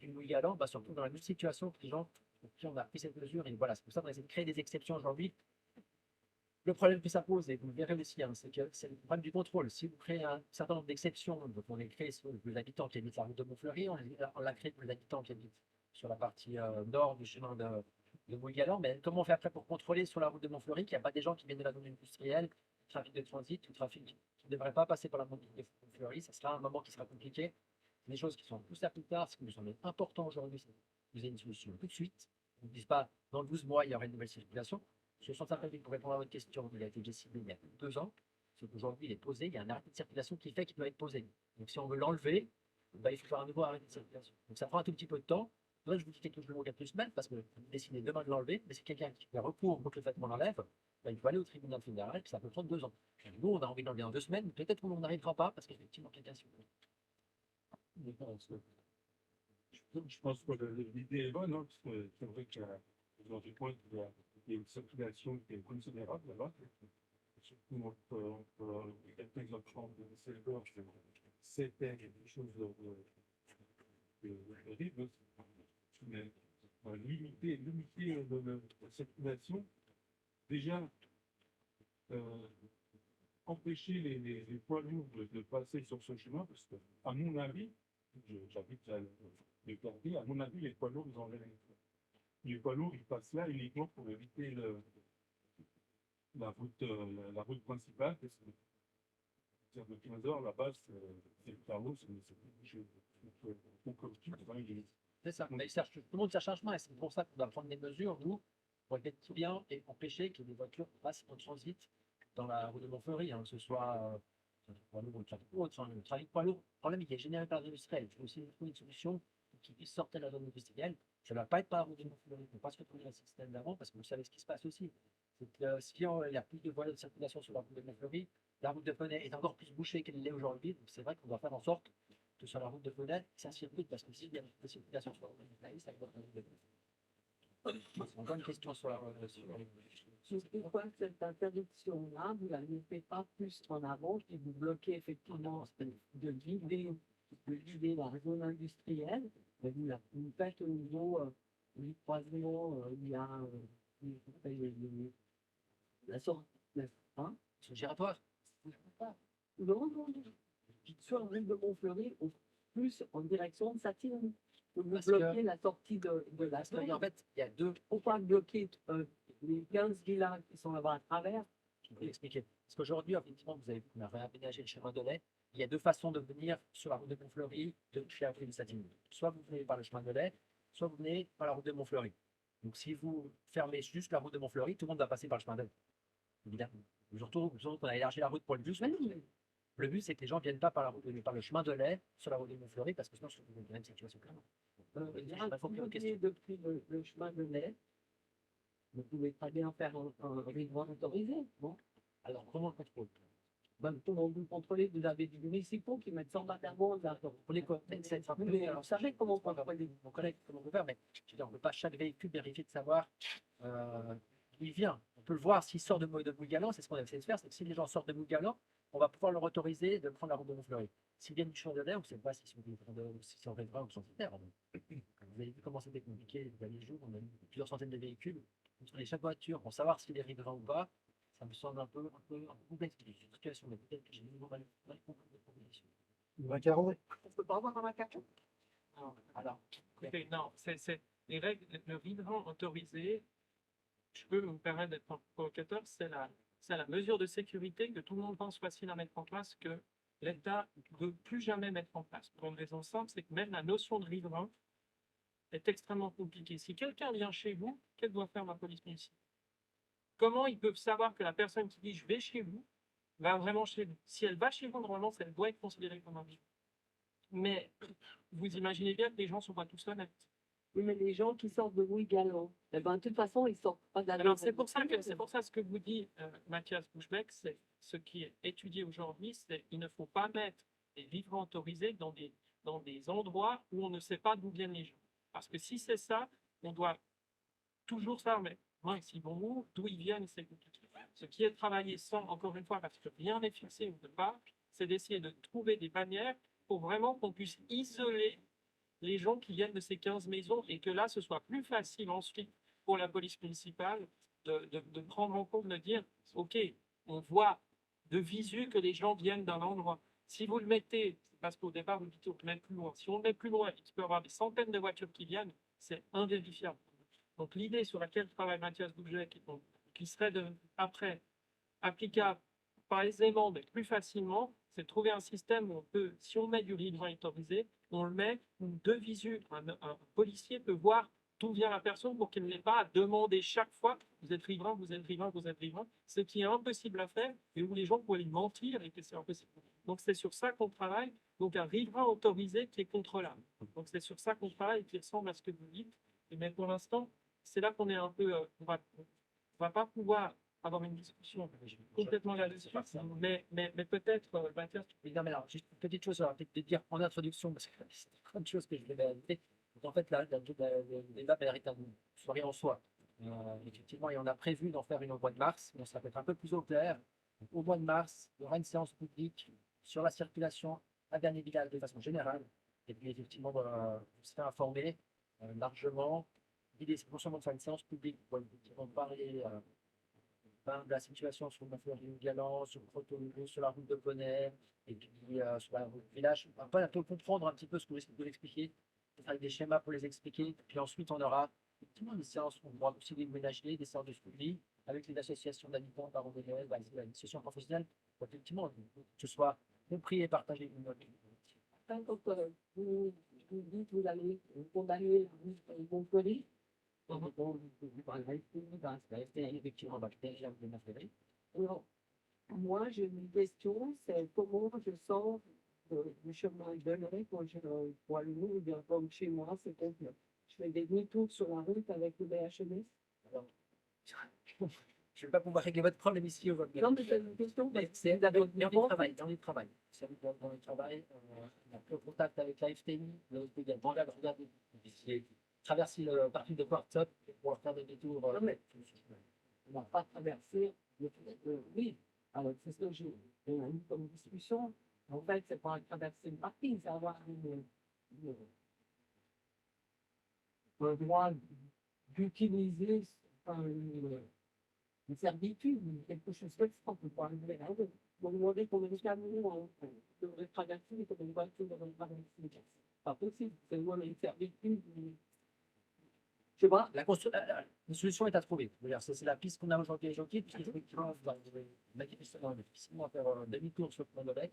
Louis-Galant, se retrouvent dans la même situation que les gens pour qui on a pris cette mesure. Et voilà, c'est pour ça qu'on essaie de créer des exceptions aujourd'hui. Le problème que ça pose, et vous le verrez aussi, hein, c'est que c'est le problème du contrôle. Si vous créez un certain nombre d'exceptions, donc on les crée sur les habitants qui habitent la route de Montfleury, on l'a créé pour les habitants qui habitent sur la partie nord du chemin de Louis-Galant, mais comment on fait après pour contrôler sur la route de Montfleury qu'il n'y a pas des gens qui viennent de la zone industrielle, trafic de transit ou trafic qui ne devrait pas passer par la route de Montfleury? Ça sera un moment qui sera compliqué. Des choses qui sont poussées à plus tard, ce qui nous semble important aujourd'hui, c'est que vous ayez une solution tout de suite. On ne dise pas dans 12 mois, il y aura une nouvelle circulation. Ce centre synthétique, pour répondre à votre question, il a été décidé il y a 2 ans. C'est qu'aujourd'hui, il est posé, il y a un arrêté de circulation qui fait qu'il doit être posé. Donc si on veut l'enlever, il faut faire un nouveau arrêté de circulation. Donc ça prend un tout petit peu de temps. Là, je vous dis quelque chose de quelques semaines parce que vous décidez demain de l'enlever, mais c'est quelqu'un qui fait recours pour que le fait qu'on l'enlève, il faut aller au tribunal fédéral, puis ça peut prendre 2 ans. Nous, on a envie d'enlever en 2 semaines, peut-être qu'on n'arrivera pas parce qu'effectivement, quelqu'un s'y oppose. Je pense que l'idée est bonne, hein, parce que c'est vrai qu'il y a du point qu'il y a une circulation qui est considérable là-bas. Surtout entre quelques enfants de Selber, c'était quelque chose de terrible. Mais limiter la circulation, déjà, empêcher les poids lourds de passer sur ce chemin, parce que, à mon avis, j'habite le quartier, à mon avis, les poids lourds, les poids lourds, ils passent là uniquement pour éviter la route principale, parce que de 15 heures, là-bas, c'est le carreau, c'est C'est ça, mais tout le monde cherche un chemin, et c'est pour ça qu'on doit prendre des mesures, nous, pour être bien et empêcher que les voitures passent en transit dans la route de Montfleury, hein, que ce soit poids lourd ou le trafic autre, le trafic poids lourd. Le problème, il est généré par l'industriel. Il faut aussi trouver une solution qui puisse sortir de la zone industrielle. Ça ne va pas être par la route de Montfleury, il ne faut pas se retrouver dans le système d'avant, parce que vous savez ce qui se passe aussi. C'est que si il y a plus de voies de circulation sur la route de Montfleury, la route de Penay est encore plus bouchée qu'elle l'est aujourd'hui. Donc c'est vrai qu'on doit faire en sorte que sur la route de Penay, ça circule, parce que s'il y a de circulation sur la route de Penay, ça va être la route de Penay. C'est encore une question sur pourquoi cette interdiction-là, vous ne la mettez pas plus en avant et vous bloquez effectivement de vider la zone industrielle, mais vous faites au niveau du croisement, il y a la sortie, hein? Sur le giratoire. Non, non, non. Sur la rue de Montfleury, au plus en direction de Satigny. Vous Parce bloquez la sortie de la Parce que, zone. en fait, il y a deux. Pourquoi bloquer les 15 villas qui sont là-bas à travers? Je vais vous expliquer. Parce qu'aujourd'hui, effectivement, vous avez vu qu'on a réaménagé le chemin de lait. Il y a deux façons de venir sur la route de Montfleury depuis la rue de Satigny. Soit vous venez par le chemin de lait, soit vous venez par la route de Montfleury. Donc si vous fermez juste la route de Montfleury, tout le monde va passer par le chemin de lait. Évidemment. Surtout qu'on a élargi la route pour le bus. Le but, c'est que les gens ne viennent pas par le chemin de lait sur la route de Montfleury, parce que sinon, c'est une même situation clairement. Il y a un bloqué depuis le chemin de lait. Vous pouvez très bien faire un riverain autorisé. Bon. Alors, comment on le contrôle? Comment vous contrôlez? Vous avez des municipaux qui mettent 100 matériaux. Pour les Mais vous savez comment contrôler? mon collègue, comment on peut faire, mais je veux dire, on ne peut pas chaque véhicule vérifier de savoir d'où il vient. On peut le voir s'il sort de Montgalant, c'est ce qu'on a essayé de faire, c'est que si les gens sortent de Montgalant, on va pouvoir leur autoriser de prendre la route de Montfleury. S'ils viennent du chemin de lait, on ne sait pas s'ils sont riverains ou censitaires. Vous avez vu comment c'était compliqué les derniers jours, on a eu plusieurs centaines de véhicules, contrôler chaque voiture pour savoir s'il est riverain ou pas. Ça me semble un peu complexe, une situation, mais peut-être que j'ai mal compris les propositions. Macaron. On ne peut pas avoir un macaron? Alors, Écoutez, non, c'est les règles, le riverain autorisé, je peux me permettre d'être un provocateur, c'est la mesure de sécurité que tout le monde pense facile à mettre en place, que l'État ne veut plus jamais mettre en place. Pour une raison simple, c'est que même la notion de riverain est extrêmement compliquée. Si quelqu'un vient chez vous, qu'elle doit faire la police municipale? Comment ils peuvent savoir que la personne qui dit je vais chez vous va vraiment chez vous? Si elle va chez vous, normalement, elle doit être considérée comme un riverain. Mais vous imaginez bien que les gens ne sont pas tous honnêtes. Oui, mais les gens qui sortent de Montgalant, eh ben, de toute façon, ils sortent pas de la Alors c'est pour ça ce que vous dit Mathias Bouchbeck, c'est ce qui est étudié aujourd'hui, c'est qu'il ne faut pas mettre des riverains autorisés dans des endroits où on ne sait pas d'où viennent les gens. Parce que si c'est ça, on doit toujours savoir, mais s'ils vont où, d'où ils viennent, c'est compliqué. Ce qui est travaillé sans, encore une fois, parce que rien n'est fixé ou de part, c'est d'essayer de trouver des manières pour vraiment qu'on puisse isoler les gens qui viennent de ces 15 maisons et que là, ce soit plus facile ensuite pour la police municipale de prendre en compte, de dire, OK, on voit de visu que les gens viennent d'un endroit. Si vous le mettez, parce qu'au départ, vous dites, on le met plus loin. Si on le met plus loin et qu'il peut y avoir des centaines de voitures qui viennent, c'est invérifiable. Donc l'idée sur laquelle travaille Mathias Bouchbeck, qui serait après applicable pas aisément, mais plus facilement, c'est de trouver un système où on peut, si on met du riverain autorisé, on le met où de visu, un policier peut voir d'où vient la personne pour qu'il n'ait pas à demander chaque fois vous êtes riverain, vous êtes riverain, vous êtes riverain, ce qui est impossible à faire et où les gens pourraient lui mentir et que c'est impossible. Donc c'est sur ça qu'on travaille, donc un riverain autorisé qui est contrôlable. Donc c'est sur ça qu'on travaille et qui ressemble à ce que vous dites. Mais pour l'instant, c'est là qu'on est un peu, on va pas pouvoir avoir une discussion complètement là-dessus, mais peut-être, Mathias. non, mais alors, juste une petite chose, alors, peut-être de dire en introduction, parce que c'est plein de choses que je vais ajouter. Donc, en fait, là, le débat mérite une soirée en soi. Effectivement, et on a prévu d'en faire une au mois de mars, mais ça peut être un peu plus au clair. Donc, au mois de mars, il y aura une séance publique sur la circulation à Vernay-Village de façon générale. Et puis, effectivement, vous serez informés largement. L'idée, c'est non seulement de faire une séance publique pour effectivement parler de la situation sur Montfleury-Galant, sur Crotonneau, sur la route de Bonnet, et puis sur la route du village. On va un peu comprendre un petit peu ce que vous expliquez, avec des schémas pour les expliquer. Puis ensuite, on aura effectivement des séances, on pourra aussi les ménager, des séances de suivi avec les associations d'habitants, parents d'élèves, les associations professionnelles, pour effectivement que ce soit compris et partagé. Quand vous dites que vous allez condamner la route de Montfleury, alors, moi, j'ai une question, c'est comment je sors du chemin de l'Est quand je vois le ou bien comme chez moi, c'est que je fais des demi-tours sur la route avec le BHMS. Alors, je ne vais pas pouvoir régler votre problème ici aujourd'hui. Non, mais c'est une question. C'est dans le travail. Dans le travail, on a pris le contact avec la FTI, également là, regardez, traverser le parking de Quartzop pour faire des détours. Non, mais va pas traverser oui. Alors, c'est ce que j'ai eu comme discussion. En fait, c'est pas traverser une partie, c'est avoir un droit d'utiliser une servitude, quelque chose comme ça, on peut pas arriver là. Vous me demandez combien de camions on devrait traverser, combien de voitures devraient traverser. C'est pas possible, c'est loin une servitude. Je sais pas, la solution est à trouver. Je veux dire, c'est la piste qu'on a aujourd'hui avec Jockey, puis effectivement, difficilement faire demi-tour sur le plan de l'Oreille.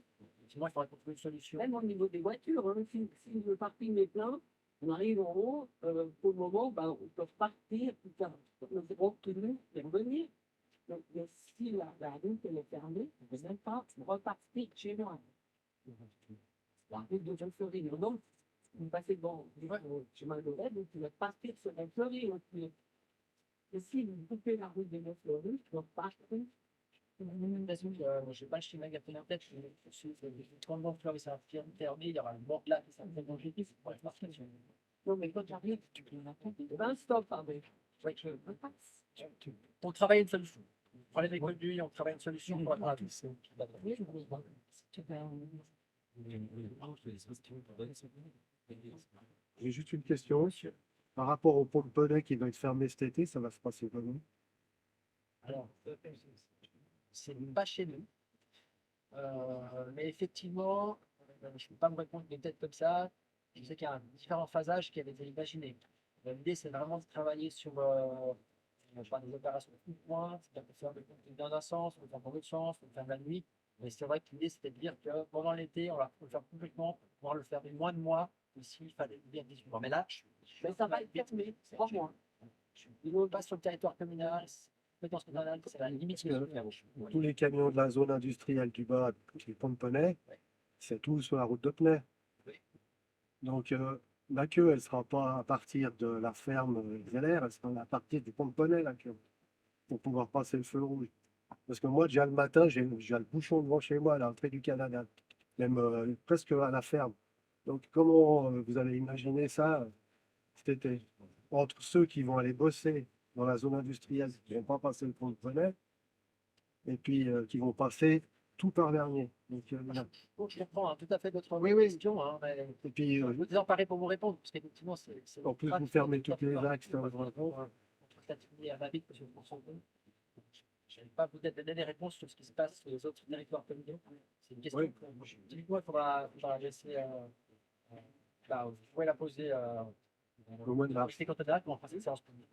Sinon, il faudrait qu'on trouve une solution. Même au niveau des voitures, hein, si le parking est plein, on arrive en haut, pour le moment, ben, on peut partir, nous serons tenus de revenir. Donc, si la route elle est fermée, on ne peut même pas repartir chez moi. La route de Jean-Fleury, donc, vous passez devant le chemin de l'aide, donc tu vas partir sur Jean-Fleury. Et si vous coupez la route de Jean-Fleury, tu vas partir. Je n'ai pas le schéma exactement en tête. Quand le fleuve s'est fermé, il y aura un bord là qui s'appelle longévité, c'est pour la marcation. Non, mais quand tu arrives, tu peux raconter. Un stop avec. Oui, on travaille une solution. On prend les conduits, on travaille une solution. Voilà. J'ai juste une question. Par rapport au pont de Pellet qui va être fermé cet été, ça va se passer comment? Alors, c'est pas chez nous. Mais effectivement, je ne peux pas me répondre des têtes comme ça. Je sais qu'il y a différents phasages qui avaient été imaginés. L'idée, c'est vraiment de travailler sur des opérations de coup de poing, c'est-à-dire de faire le pont dans un sens, on le faire dans l'autre sens, on le faire la nuit. Mais c'est vrai que l'idée, c'était de dire que pendant l'été, on va le faire complètement, pour pouvoir le faire des mois de mois, ici, il fallait bien 18 mois. Mais là, mais ça va être fermé, 3 mois. On passe sur le territoire communal, c'est la limite. Tous les camions de la zone industrielle du bas, du pont de Pellet, c'est tout sur la route de Pellet. Donc, la queue, elle ne sera pas à partir de la ferme Zeller, elle sera à partir du pont de Pellet, la queue, pour pouvoir passer le feu rouge. Parce que moi, déjà le matin, j'ai le bouchon devant chez moi à l'entrée du Canada, même presque à la ferme. Donc, comment vous allez imaginer ça cet été? Entre ceux qui vont aller bosser dans la zone industrielle, qui ne vont pas passer le pont de Pellet, et puis qui vont passer tout par Vernier. Donc, je comprends tout à fait votre question. Hein, mais et puis, je vous emparer pour vous répondre, parce qu'effectivement, c'est. en plus, vous fermez tous les axes. Je n'ai pas peut-être donner des réponses sur ce qui se passe sur les autres territoires communaux. C'est une question. Typiquement, il faudra laisser. Vous pouvez la poser au mois de mars. l'autorité cantonale, mais on fera cette séance publique.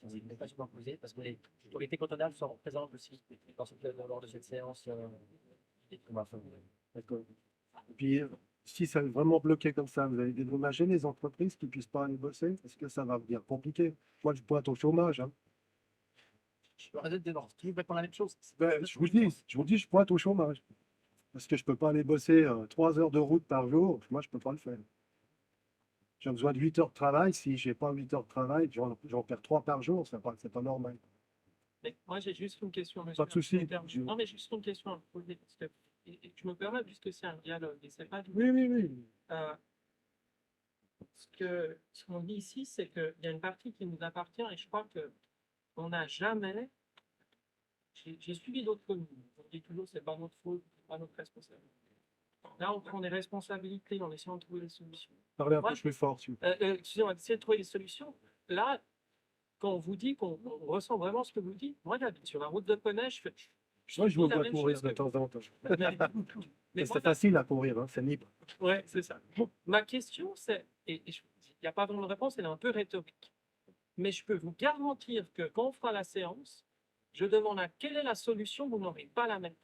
Ce n'est pas souvent posé, parce que les autorités cantonales seront présentes aussi lors de cette séance qu'on va faire. D'accord. Et puis, si ça est vraiment bloqué comme ça, vous allez dédommager les entreprises qui ne puissent pas aller bosser, parce que ça va devenir compliqué. Moi, je pointe au chômage. Hein. Je vais répondre la même chose. Ben, je vous dis, je pointe au chômage. Parce que je ne peux pas aller bosser 3 heures de route par jour. Moi, je ne peux pas le faire. J'ai besoin de 8 heures de travail. Si je n'ai pas 8 heures de travail, j'en perds 3 par jour. Ce n'est pas normal. Mais moi, j'ai juste une question, monsieur. Pas de souci. Non, mais juste une question à vous poser. Parce que, et je me permets, puisque c'est un dialogue, et c'est pas du Oui. ce qu'on dit ici, c'est qu'il y a une partie qui nous appartient, et je crois qu'on n'a jamais. J'ai suivi d'autres communes. On dit toujours c'est pas notre faute, c'est pas notre responsabilité. Là, on prend des responsabilités en essayant de trouver des solutions. Parlez un peu plus fort, s'il vous plaît. Excusez-moi, essayer de trouver des solutions. Là, quand on vous dit qu'on ressent vraiment ce que vous dites, moi j'habite sur la route de Poney, Moi, je vous vois courir de temps en temps. Mais c'est facile à courir, hein, c'est libre. Ouais, c'est ça. Ma question, c'est, il n'y a pas vraiment de réponse, elle est un peu rhétorique. Mais je peux vous garantir que quand on fera la séance, je demande quelle est la solution, vous n'aurez pas la même.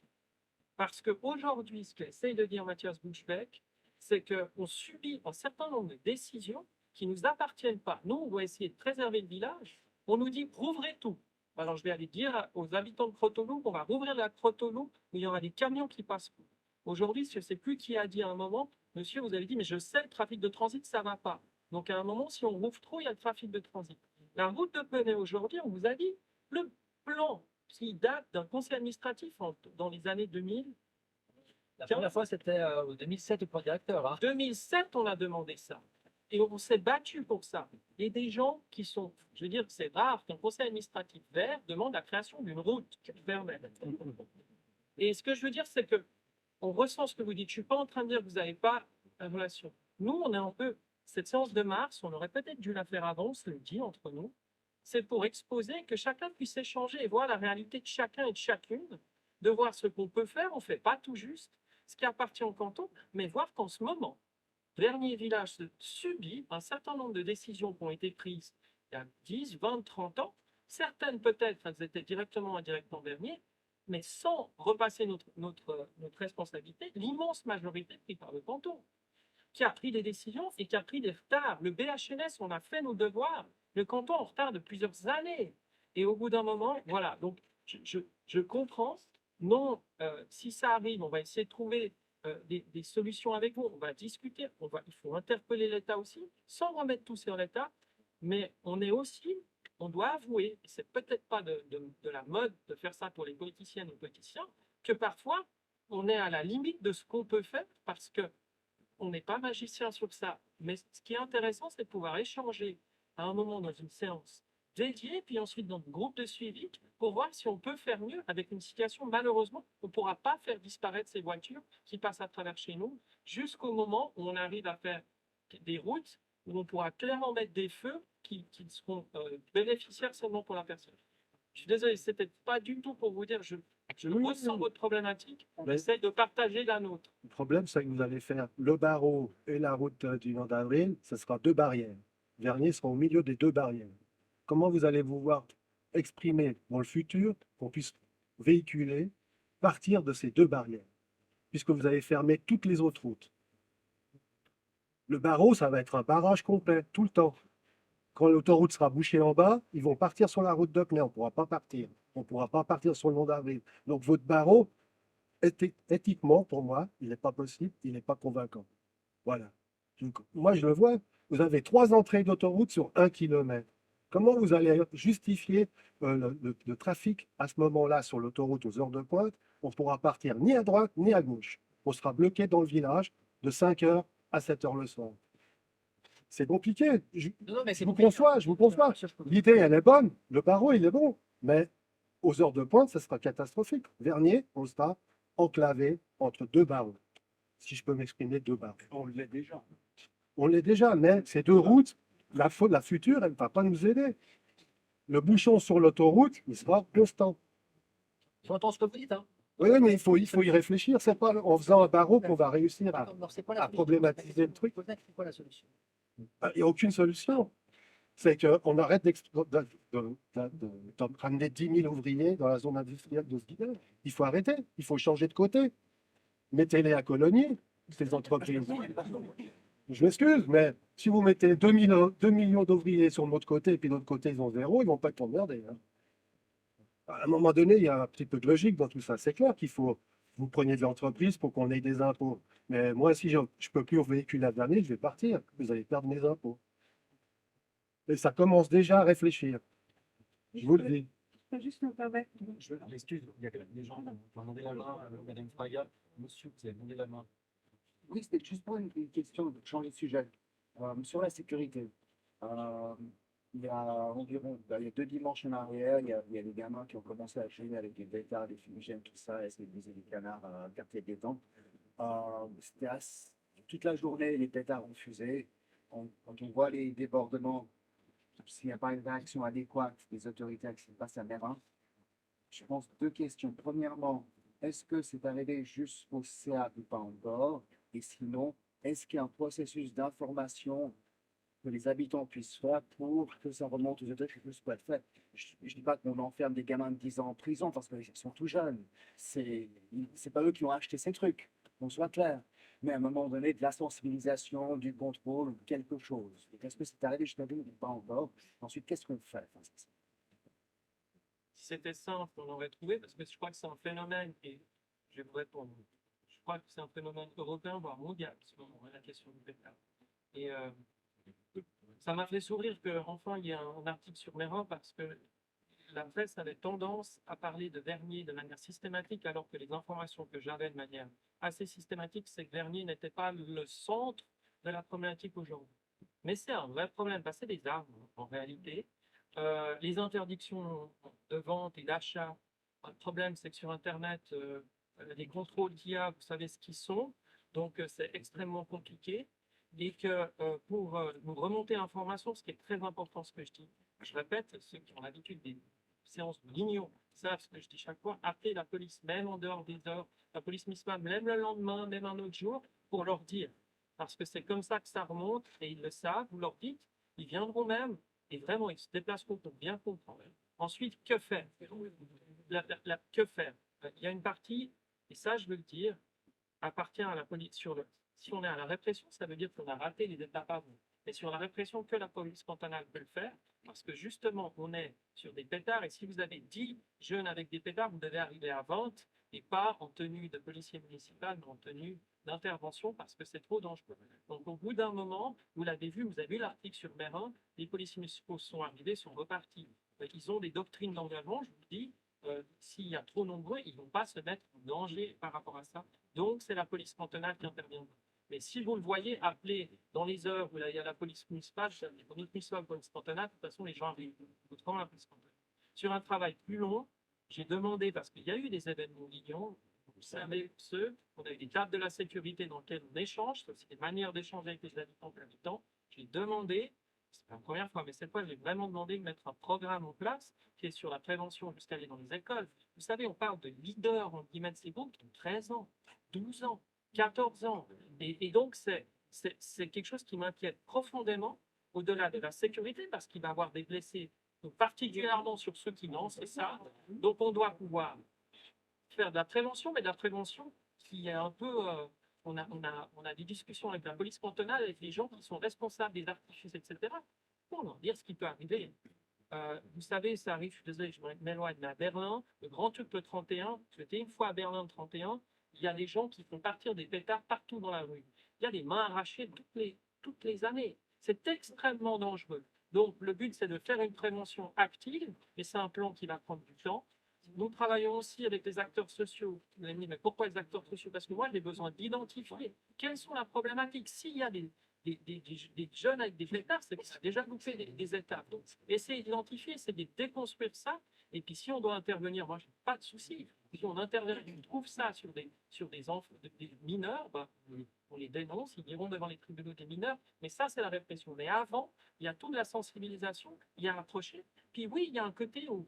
Parce qu'aujourd'hui, ce qu'essaye de dire Mathias Buchbeck, c'est qu'on subit un certain nombre de décisions qui ne nous appartiennent pas. Nous, on doit essayer de préserver le village. On nous dit, rouvrez tout. Alors, je vais aller dire aux habitants de Crotoloup qu'on va rouvrir la Crotoloup où il y aura des camions qui passeront. Aujourd'hui, je ne sais plus qui a dit à un moment, monsieur, vous avez dit, mais je sais, le trafic de transit, ça ne va pas. Donc, à un moment, si on rouvre trop, il y a le trafic de transit. La route de Penay, aujourd'hui, on vous a dit, le plan qui date d'un conseil administratif dans les années 2000. La première fois, c'était en 2007 au plan directeur. Hein. 2007, on a demandé ça. Et on s'est battu pour ça. Il y a des gens qui sont, je veux dire, c'est rare qu'un conseil administratif vert demande la création d'une route fermée. Et ce que je veux dire, c'est que on ressent ce que vous dites. Je ne suis pas en train de dire que vous n'avez pas la relation. Nous, on est un peu, cette séance de mars, on aurait peut-être dû la faire avant, on se le dit entre nous. C'est pour exposer que chacun puisse échanger et voir la réalité de chacun et de chacune, de voir ce qu'on peut faire. On ne fait pas tout juste ce qui appartient au canton, mais voir qu'en ce moment, Vernier Village subit un certain nombre de décisions qui ont été prises il y a 10, 20, 30 ans. Certaines, peut-être, elles étaient directement ou indirectement Vernier, mais sans repasser notre responsabilité, l'immense majorité prise par le canton, qui a pris des décisions et qui a pris des retards. Le BHNS, on a fait nos devoirs. Le canton en retard de plusieurs années. Et au bout d'un moment, voilà. Donc, je comprends. Non, si ça arrive, on va essayer de trouver des solutions avec vous. On va discuter. Il faut interpeller l'État aussi, sans remettre tout sur l'État. Mais on est aussi, on doit avouer, et c'est peut-être pas de la mode de faire ça pour les politiciennes ou politiciens, que parfois, on est à la limite de ce qu'on peut faire parce que on n'est pas magicien sur ça. Mais ce qui est intéressant, c'est de pouvoir échanger à un moment dans une séance dédiée, puis ensuite dans le groupe de suivi, pour voir si on peut faire mieux avec une situation. Malheureusement, on ne pourra pas faire disparaître ces voitures qui passent à travers chez nous jusqu'au moment où on arrive à faire des routes où on pourra clairement mettre des feux qui seront bénéficiaires seulement pour la personne. Je suis désolé, ce n'était pas du tout pour vous dire, je ressens votre problématique, on essaie de partager la nôtre. Le problème, c'est que vous allez faire le barreau et la route du Nord d'Avril, ce sera 2 barrières. Vernier sera au milieu des 2 barrières. Comment vous allez vous voir exprimer dans le futur qu'on puisse véhiculer, partir de ces 2 barrières, puisque vous avez fermé toutes les autres routes. Le barreau, ça va être un barrage complet, tout le temps. Quand l'autoroute sera bouchée en bas, ils vont partir sur la route de Pnay, on ne pourra pas partir. On ne pourra pas partir sur le Nord d'Avril. Donc votre barreau, éthiquement, pour moi, il n'est pas possible, il n'est pas convaincant. Voilà. Donc, moi, je le vois, vous avez 3 entrées d'autoroute sur 1 kilomètre. Comment vous allez justifier le trafic à ce moment-là sur l'autoroute aux heures de pointe? On ne pourra partir ni à droite ni à gauche. On sera bloqué dans le village de 5 heures à 7 heures le soir. C'est compliqué. Je vous conçois, je vous conçois. L'idée, elle est bonne. Le barreau, il est bon. Mais aux heures de pointe, ça sera catastrophique. Vernier, on sera enclavé entre 2 barreaux. Si je peux m'exprimer, 2 barreaux. On l'est déjà. On l'est déjà, mais ces 2 routes, la future, elle ne va pas nous aider. Le bouchon sur l'autoroute, il sera constant. J'entends ce que vous dites. Hein. Oui, mais il faut y réfléchir. C'est pas en faisant un barreau qu'on va réussir à problématiser le truc. C'est quoi la solution? Il n'y a aucune solution. C'est qu'on arrête de ramener 10 000 ouvriers dans la zone industrielle de Sguidel. Il faut arrêter. Il faut changer de côté. Mettez-les à Colonie, ces entreprises. Je m'excuse, mais si vous mettez 2 millions d'ouvriers sur notre côté et puis de l'autre côté, ils ont 0, ils ne vont pas être emmerdés. Hein. À un moment donné, il y a un petit peu de logique dans tout ça. C'est clair qu'il faut vous preniez de l'entreprise pour qu'on ait des impôts. Mais moi, si je ne peux plus véhiculer à Vernier, je vais partir. Vous allez perdre mes impôts. Et ça commence déjà à réfléchir. Je vous le dis. Je peux juste me permettre. Je m'excuse, il y a des gens qui ont demandé la main, Madame Fraga. Monsieur, vous avez demandé la main. Oui, c'était juste pour une question de changer de sujet. Sur la sécurité, il y a environ, il y a 2 dimanches en arrière, il y a des gamins qui ont commencé à jouer avec des pétards, des fumigènes, tout ça, essayer de viser des canards à quartier des temps. C'était toute la journée, les pétards ont fusé. Quand on voit les débordements, s'il n'y a pas une réaction adéquate des autorités qui se passe à Mérin, je pense 2 questions. Premièrement, est-ce que c'est arrivé jusqu'au CA ou pas encore? Et sinon, est-ce qu'il y a un processus d'information que les habitants puissent faire pour que ça remonte aux autorités que ce soit fait? Je ne dis pas qu'on enferme des gamins de 10 ans en prison parce qu'ils sont tout jeunes. C'est pas eux qui ont acheté ces trucs, qu'on soit clair. Mais à un moment donné, de la sensibilisation, du contrôle, quelque chose. Est-ce que c'est arrivé jusqu'à nous ou pas encore? Ensuite, qu'est-ce qu'on fait? Enfin, Si c'était simple, on l'aurait trouvé, parce que je crois que c'est un phénomène, et je vais vous répondre, je crois que c'est un phénomène européen, voire mondial, en ce moment, la question du pétard. Et ça m'a fait sourire qu'enfin il y ait un article sur Mérin, parce que la presse avait tendance à parler de Vernier de manière systématique, alors que les informations que j'avais de manière assez systématique, c'est que Vernier n'était pas le centre de la problématique aujourd'hui. Mais c'est un vrai problème, parce que c'est des armes en réalité. Les interdictions de vente et d'achat, le problème c'est que sur Internet, les contrôles qu'il y a, vous savez ce qu'ils sont, donc c'est extrêmement compliqué. Et que pour nous remonter l'information, ce qui est très important, ce que je dis, je répète, ceux qui ont l'habitude des séances de l'Union savent ce que je dis chaque fois, appelez la police, même en dehors des heures, la police municipale, même le lendemain, même un autre jour, pour leur dire. Parce que c'est comme ça que ça remonte, et ils le savent, vous leur dites, ils viendront même, et vraiment, ils se déplaceront pour bien comprendre. Ensuite, que faire? Que faire? Il y a une partie, et ça je veux le dire, appartient à la police. Si on est à la répression, ça veut dire qu'on a raté les étapes avant. Et sur la répression, que la police cantonale peut le faire, parce que justement, on est sur des pétards, et si vous avez 10 jeunes avec des pétards, vous devez arriver à 20, et pas en tenue de policier municipal, mais en tenue d'intervention, parce que c'est trop dangereux. Donc au bout d'un moment, vous l'avez vu, vous avez vu l'article sur Mérin, les policiers municipaux sont arrivés, sont repartis. Ils ont des doctrines d'engagement, je vous le dis, s'il y a trop nombreux, ils ne vont pas se mettre en danger par rapport à ça. Donc, c'est la police cantonale qui intervient. Mais si vous le voyez, appelez dans les heures où il y a la police municipale, la police municipale, la police cantonale, de toute façon, les gens arrivent. Autrement, la police cantonale. Sur un travail plus long, j'ai demandé, parce qu'il y a eu des événements lignants, vous savez, on a eu des cadres de la sécurité dans lesquels on échange, c'est aussi des manières d'échanger avec les habitants. J'ai demandé, c'est pas la première fois, mais cette fois, j'ai vraiment demandé de mettre un programme en place qui est sur la prévention jusqu'à aller dans les écoles. Vous savez, on parle de leaders, en guillemets, de ces groupes qui ont 13 ans, 12 ans, 14 ans. Et donc, c'est quelque chose qui m'inquiète profondément au-delà de la sécurité parce qu'il va y avoir des blessés, donc particulièrement sur ceux qui n'ont, c'est ça. Donc, on doit pouvoir faire de la prévention, mais de la prévention qui est un peu... on a des discussions avec la police cantonale, avec les gens qui sont responsables des artifices, etc., pour leur dire ce qui peut arriver. Vous savez, ça arrive, je suis désolé, je m'éloigne, mais à Berlin, le Grand Truc le 31, j'étais une fois à Berlin le 31, il y a des gens qui font partir des pétards partout dans la rue. Il y a des mains arrachées toutes les années. C'est extrêmement dangereux. Donc, le but, c'est de faire une prévention active, et c'est un plan qui va prendre du temps. Nous travaillons aussi avec les acteurs sociaux. Vous allez me dire, mais pourquoi les acteurs sociaux? Parce que moi, j'ai besoin d'identifier quelles sont les problématiques. S'il y a des jeunes avec des pétards, c'est que ça a déjà loupé des étapes. Donc, essayer d'identifier, c'est de déconstruire ça. Et puis, si on doit intervenir, moi, je n'ai pas de souci. Si on intervient, on trouve ça sur des enfants, des mineurs, bah, on les dénonce, ils iront devant les tribunaux des mineurs. Mais ça, c'est la répression. Mais avant, il y a toute la sensibilisation, il y a approché. Puis oui, il y a un côté où,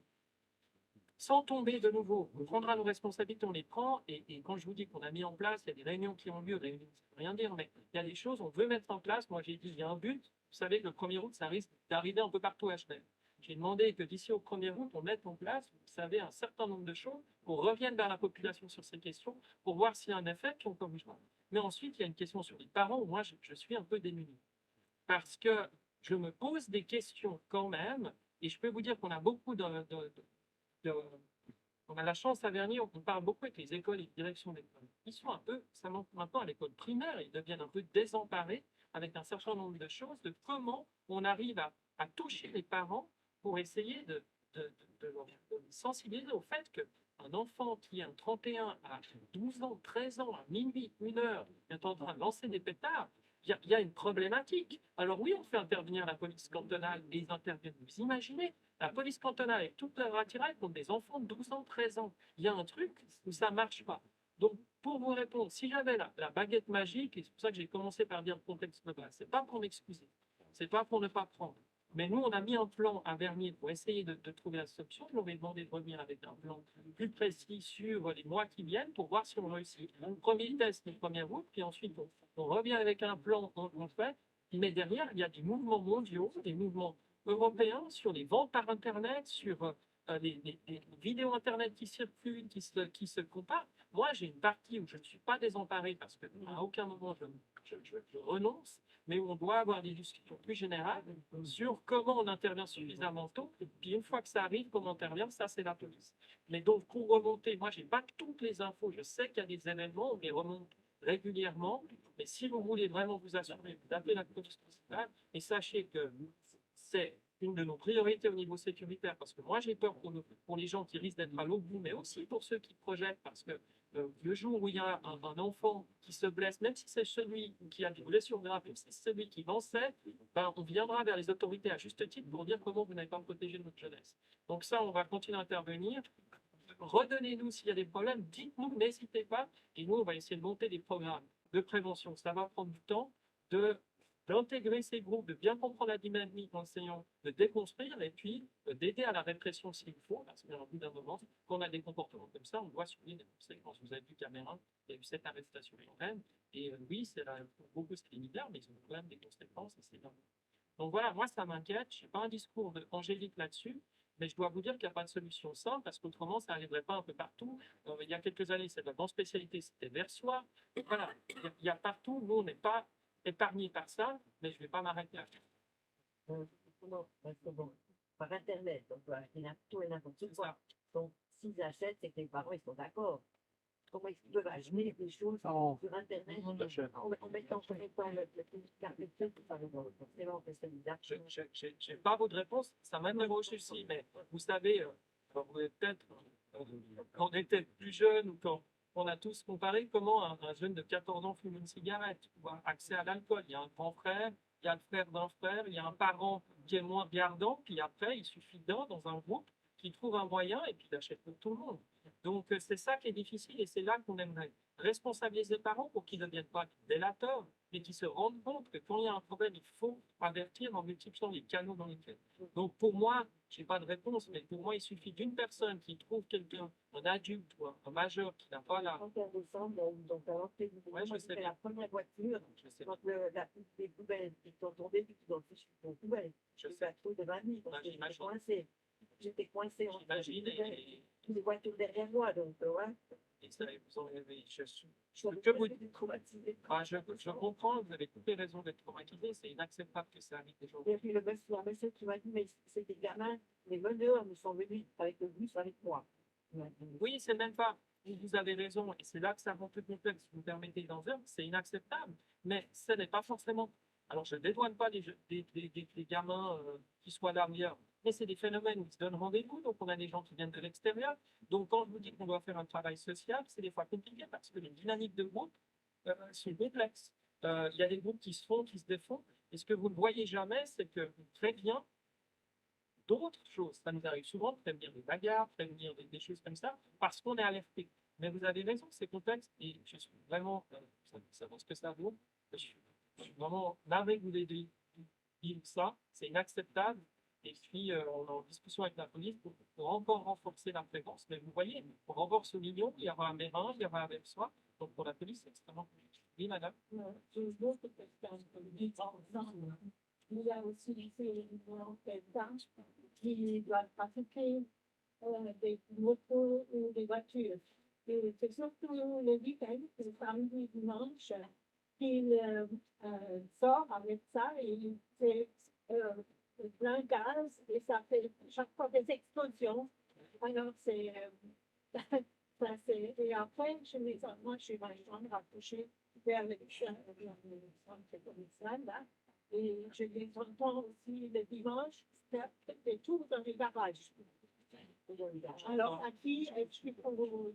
sans tomber de nouveau, on prendra nos responsabilités, on les prend, et quand je vous dis qu'on a mis en place, il y a des réunions qui ont lieu, réunions, ça ne veut rien dire, mais il y a des choses, on veut mettre en place. Moi, j'ai dit, il y a un but, vous savez que le 1er août, ça risque d'arriver un peu partout à Genève. J'ai demandé que d'ici au 1er août, on mette en place, vous savez, un certain nombre de choses, qu'on revienne vers la population sur ces questions, pour voir s'il y a un effet, puis on corrige. Mais ensuite, il y a une question sur les parents, où moi, je suis un peu démuni. Parce que je me pose des questions quand même, et je peux vous dire qu'on a beaucoup on a la chance à Vernier, on parle beaucoup avec les écoles et les directions d'école. Ils sont un peu, ça manque maintenant à l'école primaire, ils deviennent un peu désemparés avec un certain nombre de choses, de comment on arrive à toucher les parents pour essayer de sensibiliser au fait qu'un enfant qui a un 31 à 12 ans, 13 ans, à minuit, 1 heure, est en train de lancer des pétards, il y a une problématique. Alors oui, on fait intervenir la police cantonale et ils interviennent. Vous imaginez, la police cantonale avec toute leur attirail contre des enfants de 12 ans, 13 ans. Il y a un truc où ça ne marche pas. Donc, pour vous répondre, si j'avais la baguette magique, et c'est pour ça que j'ai commencé par dire le contexte global, ce n'est pas pour m'excuser, ce n'est pas pour ne pas prendre. Mais nous, on a mis un plan à Vernier pour essayer de trouver la solution. Je leur ai demandé de revenir avec un plan plus précis sur les mois qui viennent pour voir si on réussit. Le premier test, le 1er août, puis ensuite, on revient avec un plan, on fait. Mais derrière, il y a des mouvements mondiaux, des mouvements européens sur les ventes par Internet, sur les vidéos Internet qui circulent, qui se comparent. Moi, j'ai une partie où je ne suis pas désemparé parce qu'à aucun moment je renonce, mais où on doit avoir des discussions plus générales sur comment on intervient suffisamment tôt. Et puis une fois que ça arrive, comment on intervient, ça c'est la police. Mais donc pour remonter, moi j'ai pas toutes les infos, je sais qu'il y a des événements, on les remonte régulièrement, mais si vous voulez vraiment vous assurer, vous appelez la police municipale et sachez que c'est une de nos priorités au niveau sécuritaire, parce que moi j'ai peur pour les gens qui risquent d'être à l'autre bout, mais aussi pour ceux qui projettent, parce que le jour où il y a un enfant qui se blesse, même si c'est celui qui a des blessures graves, même si c'est celui qui lançait, ben, on viendra vers les autorités à juste titre pour dire comment vous n'avez pas protégé notre jeunesse. Donc ça, on va continuer à intervenir. Redonnez-nous s'il y a des problèmes, dites-nous, n'hésitez pas, et nous, on va essayer de monter des programmes de prévention. Ça va prendre du temps d'intégrer ces groupes, de bien comprendre la dynamique d'enseignants, de déconstruire et puis d'aider à la répression s'il faut, parce qu'au bout d'un moment, quand on a des comportements comme ça, on doit suivre des conséquences. Vous avez vu Cameroun, il y a eu cette arrestation urbaine, et oui, pour beaucoup c'est militaire, mais ils ont quand même des conséquences, et c'est énorme. Donc voilà, moi ça m'inquiète, je n'ai pas un discours angélique là-dessus, mais je dois vous dire qu'il n'y a pas de solution simple, parce qu'autrement ça n'arriverait pas un peu partout. Il y a quelques années, c'est de la grande spécialité, c'était Versoix. Voilà, il y a partout, nous on n'est pas épargné par ça, mais je ne vais pas m'arrêter à ça. Par Internet, donc il y a tout et n'importe C'est quoi. ça. Donc, s'ils achètent, c'est que les parents ils sont d'accord. Comment ils peuvent acheter des choses sur Internet en mettant en connectant le carte pour faire forcément que c'est bizarre. Je n'ai pas votre réponse, ça m'interroge aussi, mais vous savez, vous êtes peut-être, quand on était plus jeune ou quand on a tous comparé comment un jeune de 14 ans fume une cigarette ou a accès à l'alcool. Il y a un grand frère, il y a le frère d'un frère, il y a un parent qui est moins regardant, puis après, il suffit d'un dans un groupe qui trouve un moyen et puis il achète pour tout le monde. Donc, c'est ça qui est difficile et c'est là qu'on aimerait responsabiliser les parents pour qu'ils ne deviennent pas délateurs, mais qu'ils se rendent compte que quand il y a un problème, il faut avertir en multipliant les canaux dans lesquels. Donc, pour moi, je n'ai pas de réponse, mais pour moi, il suffit d'une personne qui trouve quelqu'un, un adulte ou un majeur qui n'a pas la. Quand elle descend, donc alors que je sais c'est la première voiture, Je sais quand les poubelles qui sont tombées, puis qui ont fait aux poubelles. Je Je sais. suis trop de ma vie, parce que j'étais coincée. J'étais coincée entre J'imagine les voitures derrière moi, donc ouais. et ça vous en avez. Je Que vous traumatisée. je comprends, vous avez toutes les raisons d'être traumatisé, c'est inacceptable que ça arrive des gens. Et puis le monsieur qui m'a dit, mais c'est des gamins, les meneurs nous sont venus avec le bus avec moi. Oui, c'est même pas. Vous avez raison, et c'est là que ça rend plus complexe. Vous me permettez d'en dire, c'est inacceptable, mais ce n'est pas forcément. Alors, je ne dédouane pas des gamins qui soient là ailleurs, mais c'est des phénomènes où ils se donnent rendez-vous, donc on a des gens qui viennent de l'extérieur. Donc, quand je vous dis qu'on doit faire un travail social, c'est des fois compliqué parce que les dynamiques de groupe sont complexes. Il y a des groupes qui se font, qui se défont, et ce que vous ne voyez jamais, c'est que très bien, d'autres choses. Ça nous arrive souvent de prévenir des bagarres, prévenir des choses comme ça, parce qu'on est alerté. Mais vous avez raison, c'est complexe et je suis vraiment, ça vaut ce que ça vaut. Je suis vraiment navré que vous ayez dit ça, c'est inacceptable. Et puis, on est en discussion avec la police pour encore renforcer la fréquence. Mais vous voyez, pour renforcer au million, il y aura un Mérin, il y aura un Versoix. Donc, pour la police, c'est extrêmement compliqué. Oui, madame. Il y a aussi ces d'âge qui doivent pratiquer des motos ou des voitures. Et c'est surtout le week-end, le samedi, dimanche, qu'il sort avec ça et il fait plein de gaz et ça fait chaque fois des explosions. Alors c'est et après, moi je suis dans les chambres à coucher vers le centre commercial là. Et je les entends aussi le dimanche, c'est tout dans les garages. Alors, à qui est-ce qu'on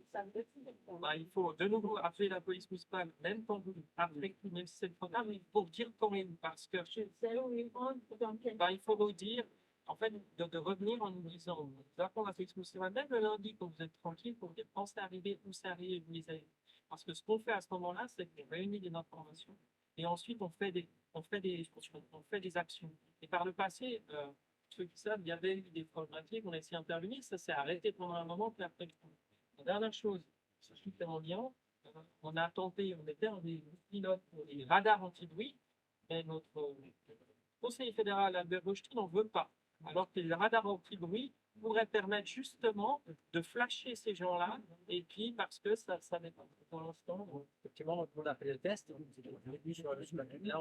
Il faut de nouveau appeler la police municipale, même quand vous appelez, même si c'est le programme, il faut dire quand même, parce que je sais où ils vont, dans quel il faut vous dire, en fait, de revenir en nous disant, vous appelez la police municipale, même le lundi, quand vous êtes tranquille, pour dire quand c'est arrivé, où c'est arrivé, vous les avez. Parce que ce qu'on fait à ce moment-là, c'est qu'on réunit des informations et ensuite on fait des actions. Et par le passé, ceux qui savent, il y avait eu des problématiques, on a essayé d'intervenir, ça s'est arrêté pendant un moment, puis après, la dernière chose, c'est super en lien, on a tenté, on était un des pilotes pour les radars anti-bruit, mais notre conseiller fédéral Albert Rochetti n'en veut pas. Alors que les radars anti-bruit pourraient permettre justement de flasher ces gens-là, et puis parce que ça n'est pas pour l'instant. Effectivement, on a fait le test. Là,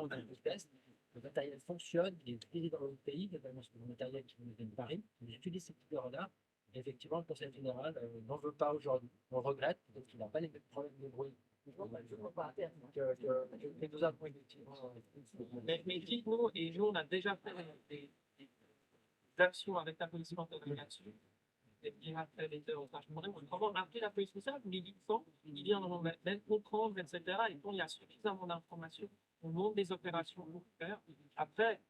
on a fait le test. Le matériel fonctionne, il est utilisé dans d'autres pays, notamment sur le matériel qui nous vient de Paris. On utilise ces types de radars. Et effectivement, le conseil général n'en veut pas aujourd'hui. On le regrette, parce qu'il n'a pas les mêmes problèmes de bruit que nous avons effectivement. Mais dites-nous, et nous, on a déjà fait des actions avec la police mentale là-dessus. et après les deux, enfin, je me demandais comment rappeler la police municipale, les lycéens, ils viendront même comprendre, etc. Et quand il y a suffisamment d'informations au nom des opérations pour faire, après,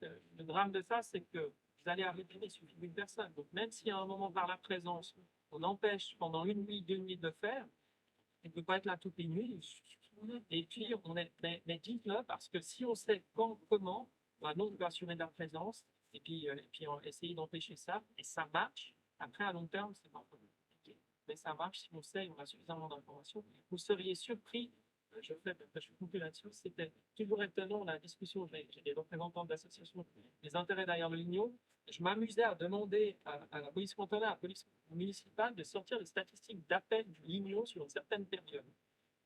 le drame de ça, c'est que vous allez arriver, il suffit d'une personne. Donc, même si à un moment, par la présence, on empêche pendant 1 nuit, 2 nuits de faire, on ne peut pas être là toutes les nuits. Et puis, mais dites-le, parce que si on sait quand, comment, bah, nous, on peut assurer de la présence, et puis on essayer d'empêcher ça, et ça marche. Après, à long terme, c'est pas compliqué. Mais ça marche si on sait, on a suffisamment d'informations. Vous seriez surpris, je suis coupé là-dessus, c'était toujours étonnant la discussion. J'ai des représentants d'associations des intérêts derrière le Lignon. Je m'amusais à demander à la police cantonale, à la police municipale de sortir des statistiques d'appel du Lignon sur une certaine période.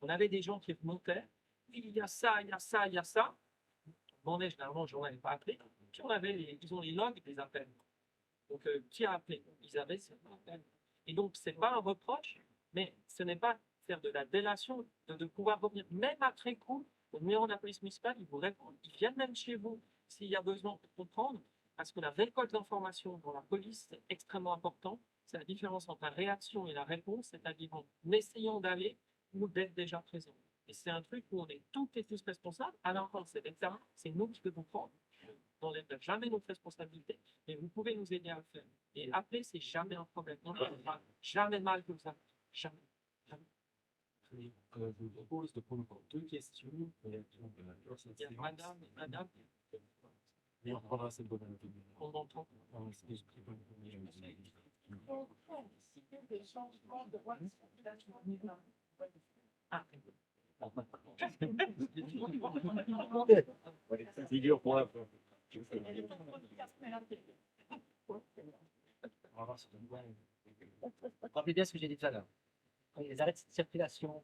On avait des gens qui remontaient, puis il y a ça, il y a ça, il y a ça. On demandait généralement, je n'en avais pas appelé. Puis on avait les logs des appels. Donc, qui a appelé? Ils avaient ces appels. Et donc, ce n'est pas un reproche, mais ce n'est pas faire de la délation, de pouvoir revenir, même après coup, au numéro de la police municipale, ils vous répondent. Ils viennent même chez vous s'il y a besoin pour comprendre, parce que la récolte d'informations dans la police, c'est extrêmement important. C'est la différence entre la réaction et la réponse, c'est-à-dire en essayant d'aller ou d'être déjà présent. Et c'est un truc où on est toutes et tous responsables. Alors, quand c'est l'examen, c'est nous qui devons prendre. On n'enlève jamais notre responsabilité, mais vous pouvez nous aider à le faire. Et appeler, c'est jamais un problème. Non, ça ne fera jamais mal comme ça. Jamais. Jamais. Je vous propose de prendre encore 2 questions. Il y a madame, Et on prendra cette bonne année. on entend. Pour anticiper des changements de loi de circulation des normes. Ah, Figure pour la fin. Rappelez bien ce que j'ai dit tout à l'heure. Les arrêts de circulation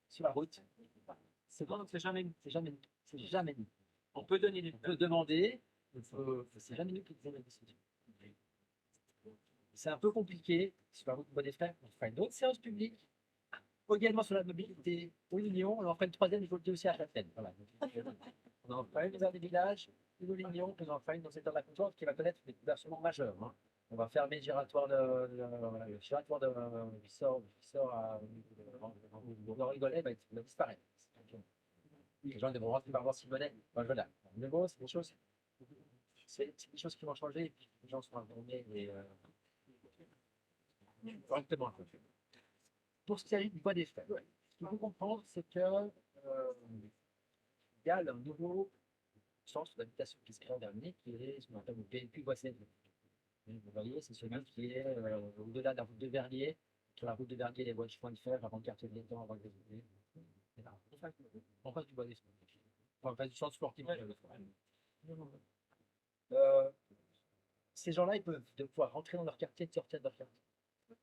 sur la route, non, c'est jamais nous. c'est jamais nous. On peut donner des On peut demander, c'est jamais nous qui faisons la décision. C'est un peu compliqué sur la route de Bonne-Frère. On fera une autre séance publique, également sur la mobilité au Lignon. On en fera une troisième, il faut le dire aussi à Châtelaine. Voilà. On en fera une dans des villages, une au Lignon, on en fera une dans le secteur de la Contour qui va connaître des bouleversements majeurs. Hein. On va fermer le giratoire qui sort à Rigolet, va disparaître. Les gens devront rentrer par voir Simonet. Enfin, voilà. De nouveau, c'est des choses qui vont changer et puis les gens seront informés et correctement. Pour ce qui s'agit du bois des frères, ce qu'il faut comprendre, c'est que il y a un nouveau centre d'habitation qui se crée en dernier, qui est ce qu'on appelle le PLQ Boissé. Vous voyez, c'est celui qui est au-delà de la route de Verlier, sur la route de Verlier, les voies de chemin de fer, avant le quartier de l'Étang, avant le désolé. En face du bois des frères. En face du centre sportif. Ces gens-là, ils peuvent pouvoir rentrer dans leur quartier et sortir de leur quartier.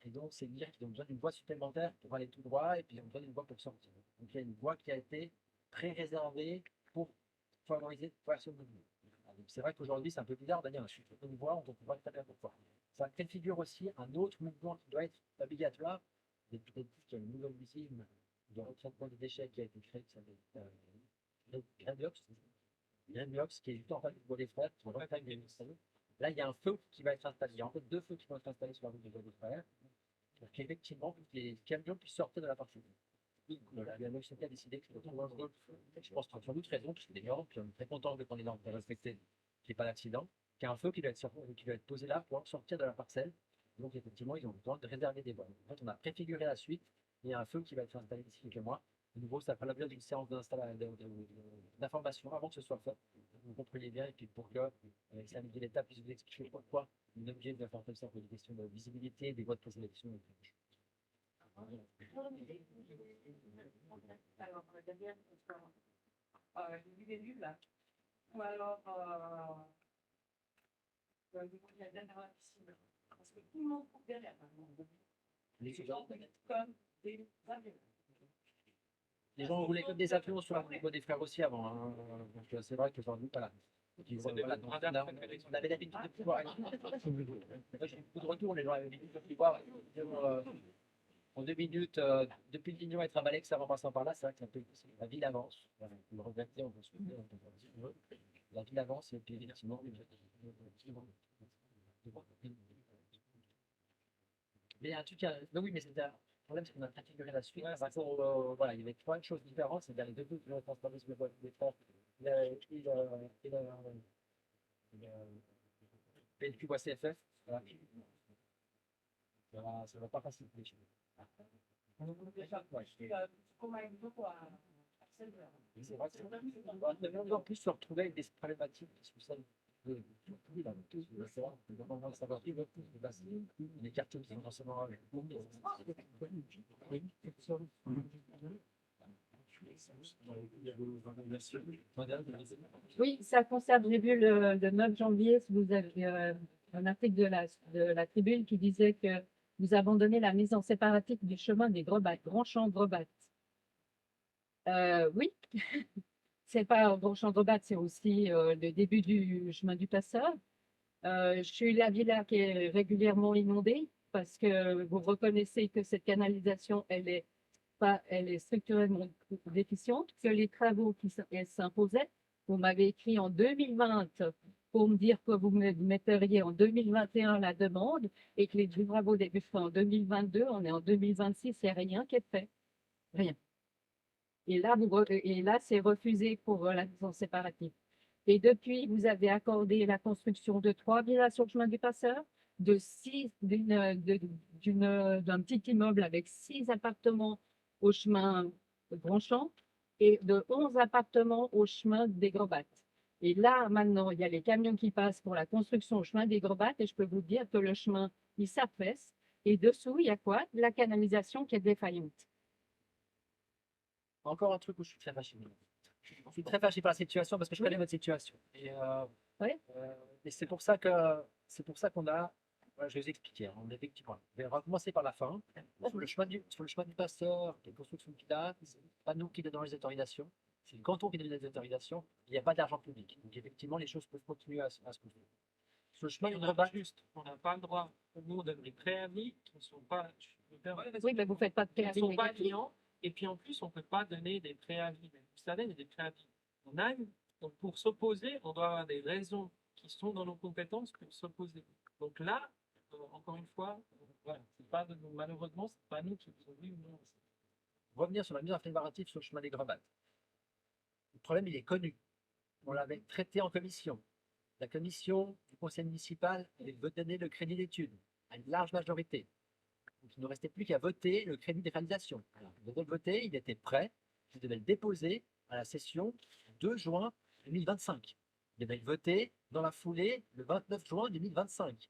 Et donc, c'est dire qu'ils ont besoin d'une voie supplémentaire pour aller tout droit et puis ils ont besoin d'une voie pour sortir. Donc, il y a une voie qui a été pré-réservée pour favoriser ce mouvement. C'est vrai qu'aujourd'hui, c'est un peu bizarre d'ailleurs, je suis une voie, on ne peut pas très bien pourquoi. Ça préfigure aussi un autre mouvement qui doit être obligatoire. Et peut-être qu'il y a une nouvelle usine de retraitement des déchets qui a été créée, qui s'appelle Greenblocks, qui est juste en face du bois des frères, qui va être installé. Là, il y a un feu qui va être installé. Il y a en fait 2 feux qui vont être installés sur la route du bois des frères, pour qu'effectivement, les camions puissent sortir de la partie. La municipalité a décidé que c'était trop dangereux. Je pense qu'il y a sans doute raison, parce que les gens, puis on est très content que les normes soient respectées, qu'il n'y ait pas d'accident, qu'il y a un feu qui doit être posé là pour sortir de la parcelle. Donc, effectivement, ils ont besoin de réserver des voies. En fait, on a préfiguré la suite. Il y a un feu qui va être installé d'ici quelques mois. De nouveau, ça fera l'objet d'une séance d'information avant que ce soit fait. Vous comprenez bien, et puis pour que les services de l'État puissent vous expliquer pourquoi on est obligé de faire comme ça pour des questions de visibilité, des voies de présélection. Alors, derrière, j'ai vu des nuls là. Ou alors, la dernière piscine. Parce que tout le monde court derrière. Les gens peuvent être comme des avions. Les gens roulaient comme des avions sur la route des frères aussi avant. Hein. Donc c'est vrai que aujourd'hui, voilà. Voilà, donc, on avait l'habitude de pouvoir. J'ai beaucoup de retours, les gens avaient l'habitude de pouvoir. En 2 minutes, depuis le Lignon et Travalex, avant passant par là, c'est vrai que c'est un peu difficile. La ville avance. On peut le regretter, on peut se souvenir, on peut dire ce qu'on veut. La ville avance et puis effectivement. Mais il y a un truc, oui, mais c'est un problème, c'est qu'on a intégré la suite. Ouais, Enfin, voilà, il y avait trois choses différentes. C'est les deux le transformisme des fonds et le PLQ CFF. Voilà. Ça va pas faciliter les choses. Ouais. C'est vrai que on va en plus se retrouver avec des problématiques qui sont celles de oui, là, c'est vrai, on va savoir qui veut plus de base. Les cartes qui sont forcément avec. Oui, ça concerne, j'ai vu le 9 janvier, vous avez un article de la Tribune qui disait que vous abandonnez la mise en séparatique du chemin des Grebattes, Grand Champ Grebattes. Oui, c'est pas un Grand Champ Grebattes, c'est aussi le début du chemin du Passeur. Je suis la villa qui est régulièrement inondée parce que vous reconnaissez que cette canalisation, elle est structurellement déficiente, que les travaux qui s'imposaient, vous m'avez écrit en 2020 pour me dire que vous me metteriez en 2021 la demande et que les travaux débuteraient en 2022, on est en 2026, il n'y a rien qui est fait. Rien. Et là, c'est refusé pour la mise en séparatif. Et depuis, vous avez accordé la construction de 3 villas sur le chemin du Passeur, d'un petit immeuble avec 6 appartements au chemin de Grandchamp et de 11 appartements au chemin des Grebattes. Et là, maintenant, il y a les camions qui passent pour la construction au chemin des Grebattes et je peux vous dire que le chemin, il s'affaisse. Et dessous, il y a quoi? De la canalisation qui est défaillante. Encore un truc où je suis très fâché. Je suis très fâché par la situation parce que je connais votre situation. Et, et c'est pour ça qu'on a. Voilà, je vais vous expliquer. On effectivement, on va recommencer par la fin. Sur le chemin du Passeur, les constructions qu'il a, c'est pas nous qui donnons les autorisations, c'est le canton qui donne les autorisations. Il n'y a pas d'argent public. Donc effectivement, les choses peuvent continuer à se faire. Sur le chemin du Grebatte, On n'a pas le droit, nous, de donner des préavis qui ne sont pas. Oui, mais vous ne faites pas de Qui ne préavis sont pas négatifs. liants. Et puis en plus, on ne peut pas donner des préavis. Mais vous savez, il y a des préavis. Donc pour s'opposer, on doit avoir des raisons qui sont dans nos compétences pour s'opposer. Donc là, encore une fois, voilà, malheureusement, ce n'est pas nous qui nous dit non. revenir sur la mise en préparatif sur le chemin des Grebattes. Le problème, il est connu. On l'avait traité en commission. La commission du conseil municipal veut donner le crédit d'études à une large majorité. Donc, il ne restait plus qu'à voter le crédit des réalisations. Alors, vous devez le voter, il était prêt. Vous devez le déposer à la session 2 juin 2025. Il devait être voté dans la foulée le 29 juin 2025.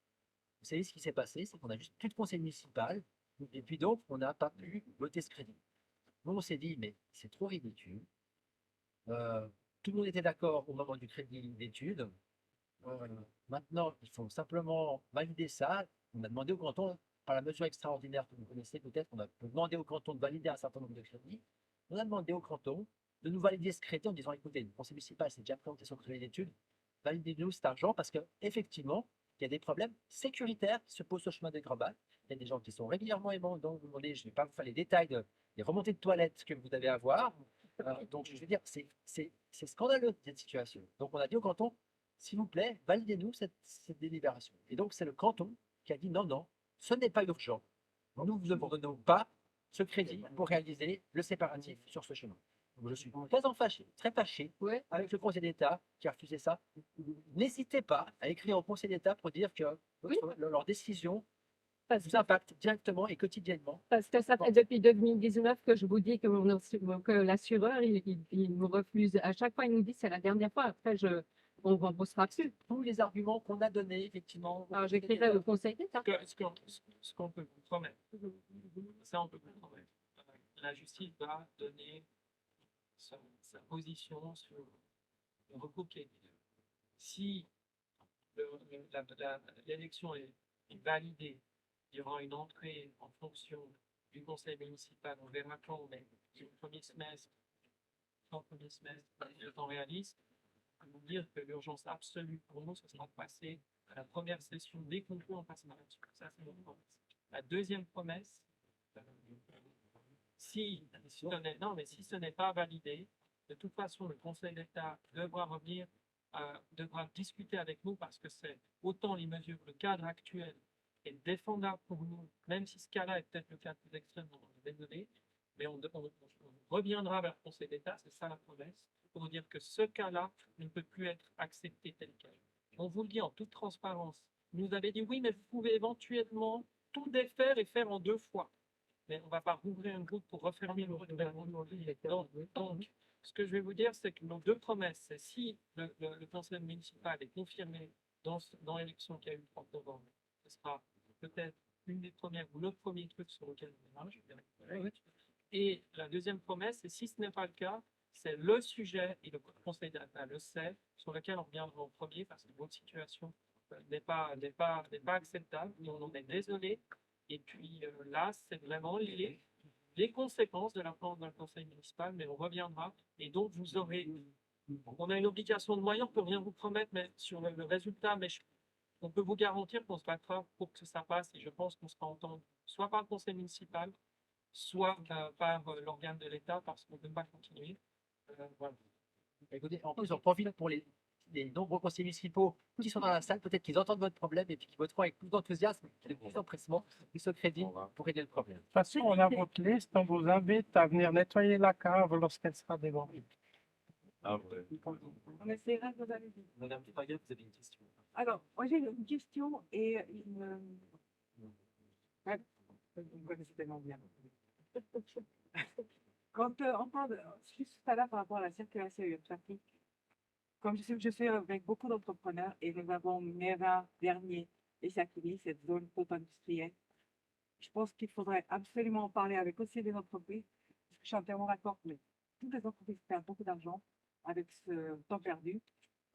Vous savez ce qui s'est passé, c'est qu'on a juste plus de conseil municipal. Et puis donc, on n'a pas pu voter ce crédit. Nous, on s'est dit, mais c'est trop ridicule. Tout le monde était d'accord au moment du crédit d'études. Maintenant, il faut simplement valider ça. On a demandé au canton, par la mesure extraordinaire que vous connaissez peut-être, on a demandé au canton de valider un certain nombre de crédits. On a demandé au canton de nous valider ce crédit en disant, écoutez, le conseil municipal s'est déjà présenté son crédit d'études, validez-nous cet argent parce qu'effectivement, il y a des problèmes sécuritaires qui se posent sur le chemin des Grebattes. Il y a des gens qui sont régulièrement aimants, donc vous demandez, je ne vais pas vous faire les détails des remontées de toilettes que vous devez avoir. Donc, je veux dire, c'est scandaleux cette situation. Donc, on a dit au canton, s'il vous plaît, validez-nous cette délibération. Et donc, c'est le canton qui a dit non, non, ce n'est pas urgent. Nous ne vous donnons pas ce crédit pour réaliser le séparatif sur ce chemin. Donc, je suis très fâché avec le Conseil d'État qui a refusé ça. N'hésitez pas à écrire au Conseil d'État pour dire que leur décision vous impacte directement et quotidiennement. Parce que ça fait depuis 2019 que je vous dis que l'assureur, il nous refuse. À chaque fois, il nous dit c'est la dernière fois. Après, on ne remboursera plus. Tous les arguments qu'on a donnés, effectivement. Alors, j'écrirai au Conseil d'État. Ce qu'on peut vous promettre, ça on peut vous promettre. La justice va donner sa position sur le recours qui a été fait. Si l'élection est validée, il y aura une entrée en fonction du conseil municipal. On verra quand, mais le premier semestre, le temps réaliste, je peux vous dire que l'urgence absolue pour nous, ce sera de passer à la première session dès qu'on peut en passer là-dessus. Ça, c'est notre promesse. La deuxième promesse, si ce n'est pas validé, de toute façon, le Conseil d'État devra revenir, devra discuter avec nous parce que c'est autant les mesures, le cadre actuel est défendable pour nous, même si ce cas-là est peut-être le cas plus extrême, on est désolé, mais on reviendra vers le Conseil d'État, c'est ça la promesse, pour dire que ce cas-là ne peut plus être accepté tel quel. On vous le dit en toute transparence. Vous nous avez dit oui, mais vous pouvez éventuellement tout défaire et faire en 2 fois. Mais on ne va pas rouvrir une route pour refermer une route. Donc, ce que je vais vous dire, c'est que nos 2 promesses, c'est si le conseil municipal est confirmé dans l'élection qui a eu le 30 novembre, ce sera peut-être une des premières ou le premier truc sur lequel on démarche. Et la deuxième promesse, c'est si ce n'est pas le cas, c'est le sujet, et le conseil d'État le sait, sur lequel on reviendra en premier parce que votre situation n'est pas acceptable. Et on en est désolé. Et puis là, c'est vraiment les conséquences de la France dans le conseil municipal, mais on reviendra. Et donc, vous aurez. On a une obligation de moyens, on ne peut rien vous promettre mais sur le résultat, mais on peut vous garantir qu'on se battra pour que ça passe. Et je pense qu'on sera entendu soit par le conseil municipal, soit par l'organe de l'État, parce qu'on ne peut pas continuer. Voilà. Écoutez, en plus, j'en profite pour les nombreux conseillers municipaux qui sont dans la salle, peut-être qu'ils entendent votre problème et puis qui voteront avec plus d'enthousiasme et plus d'empressement, plus de crédit pour aider le problème. De toute façon, on a votre liste, on vous invite à venir nettoyer la cave lorsqu'elle sera débordée. Ah, ouais. On essaiera de vous aller vite. Madame Pipaglia, vous avez une question. Alors, moi j'ai une question et une. Ouais, vous me connaissez tellement bien. Quand on parle, juste tout à l'heure par rapport à la circulation et au trafic, comme je suis avec beaucoup d'entrepreneurs et nous avons Mera, Dernier et Sakini, cette zone post-industrielle. Je pense qu'il faudrait absolument en parler avec aussi les entreprises, parce que je suis entièrement d'accord que toutes les entreprises perdent beaucoup d'argent avec ce temps perdu.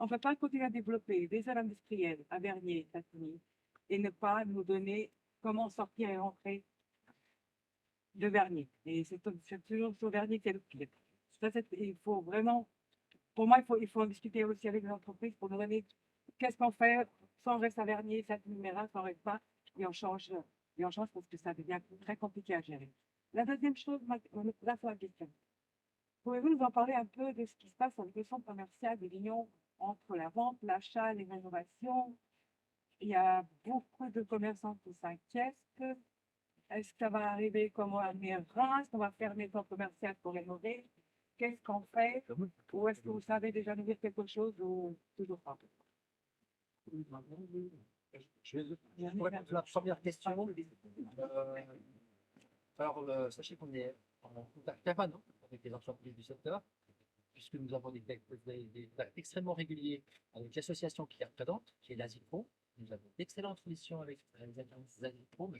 On ne peut pas continuer à développer des zones industrielles à Vernier, Sakini, et ne pas nous donner comment sortir et rentrer de Vernier. Et c'est toujours sur Vernier c'est le pire. Il faut vraiment, pour moi, il faut en discuter aussi avec les entreprises pour nous donner qu'est-ce qu'on fait, sans reste à Vernier, ça numéra, sans reste pas, et on change parce que ça devient très compliqué à gérer. La deuxième chose, là, c'est la question. Pouvez-vous nous en parler un peu de ce qui se passe avec le centre commercial de l'Union entre la vente, l'achat, les rénovations? Il y a beaucoup de commerçants qui s'inquiètent. Est-ce que ça va arriver comme à Reims? On va fermer le centre commercial pour rénover? Qu'est-ce qu'on fait? Ou est-ce que vous savez déjà nous dire quelque chose ou toujours pas? Pour répondre à la première question, sachez qu'on est en contact permanent avec les entreprises du secteur, puisque nous avons des contacts extrêmement réguliers avec l'association qui les représente, qui est l'ASIPRO. Nous avons d'excellentes relations avec les ASIPRO, M.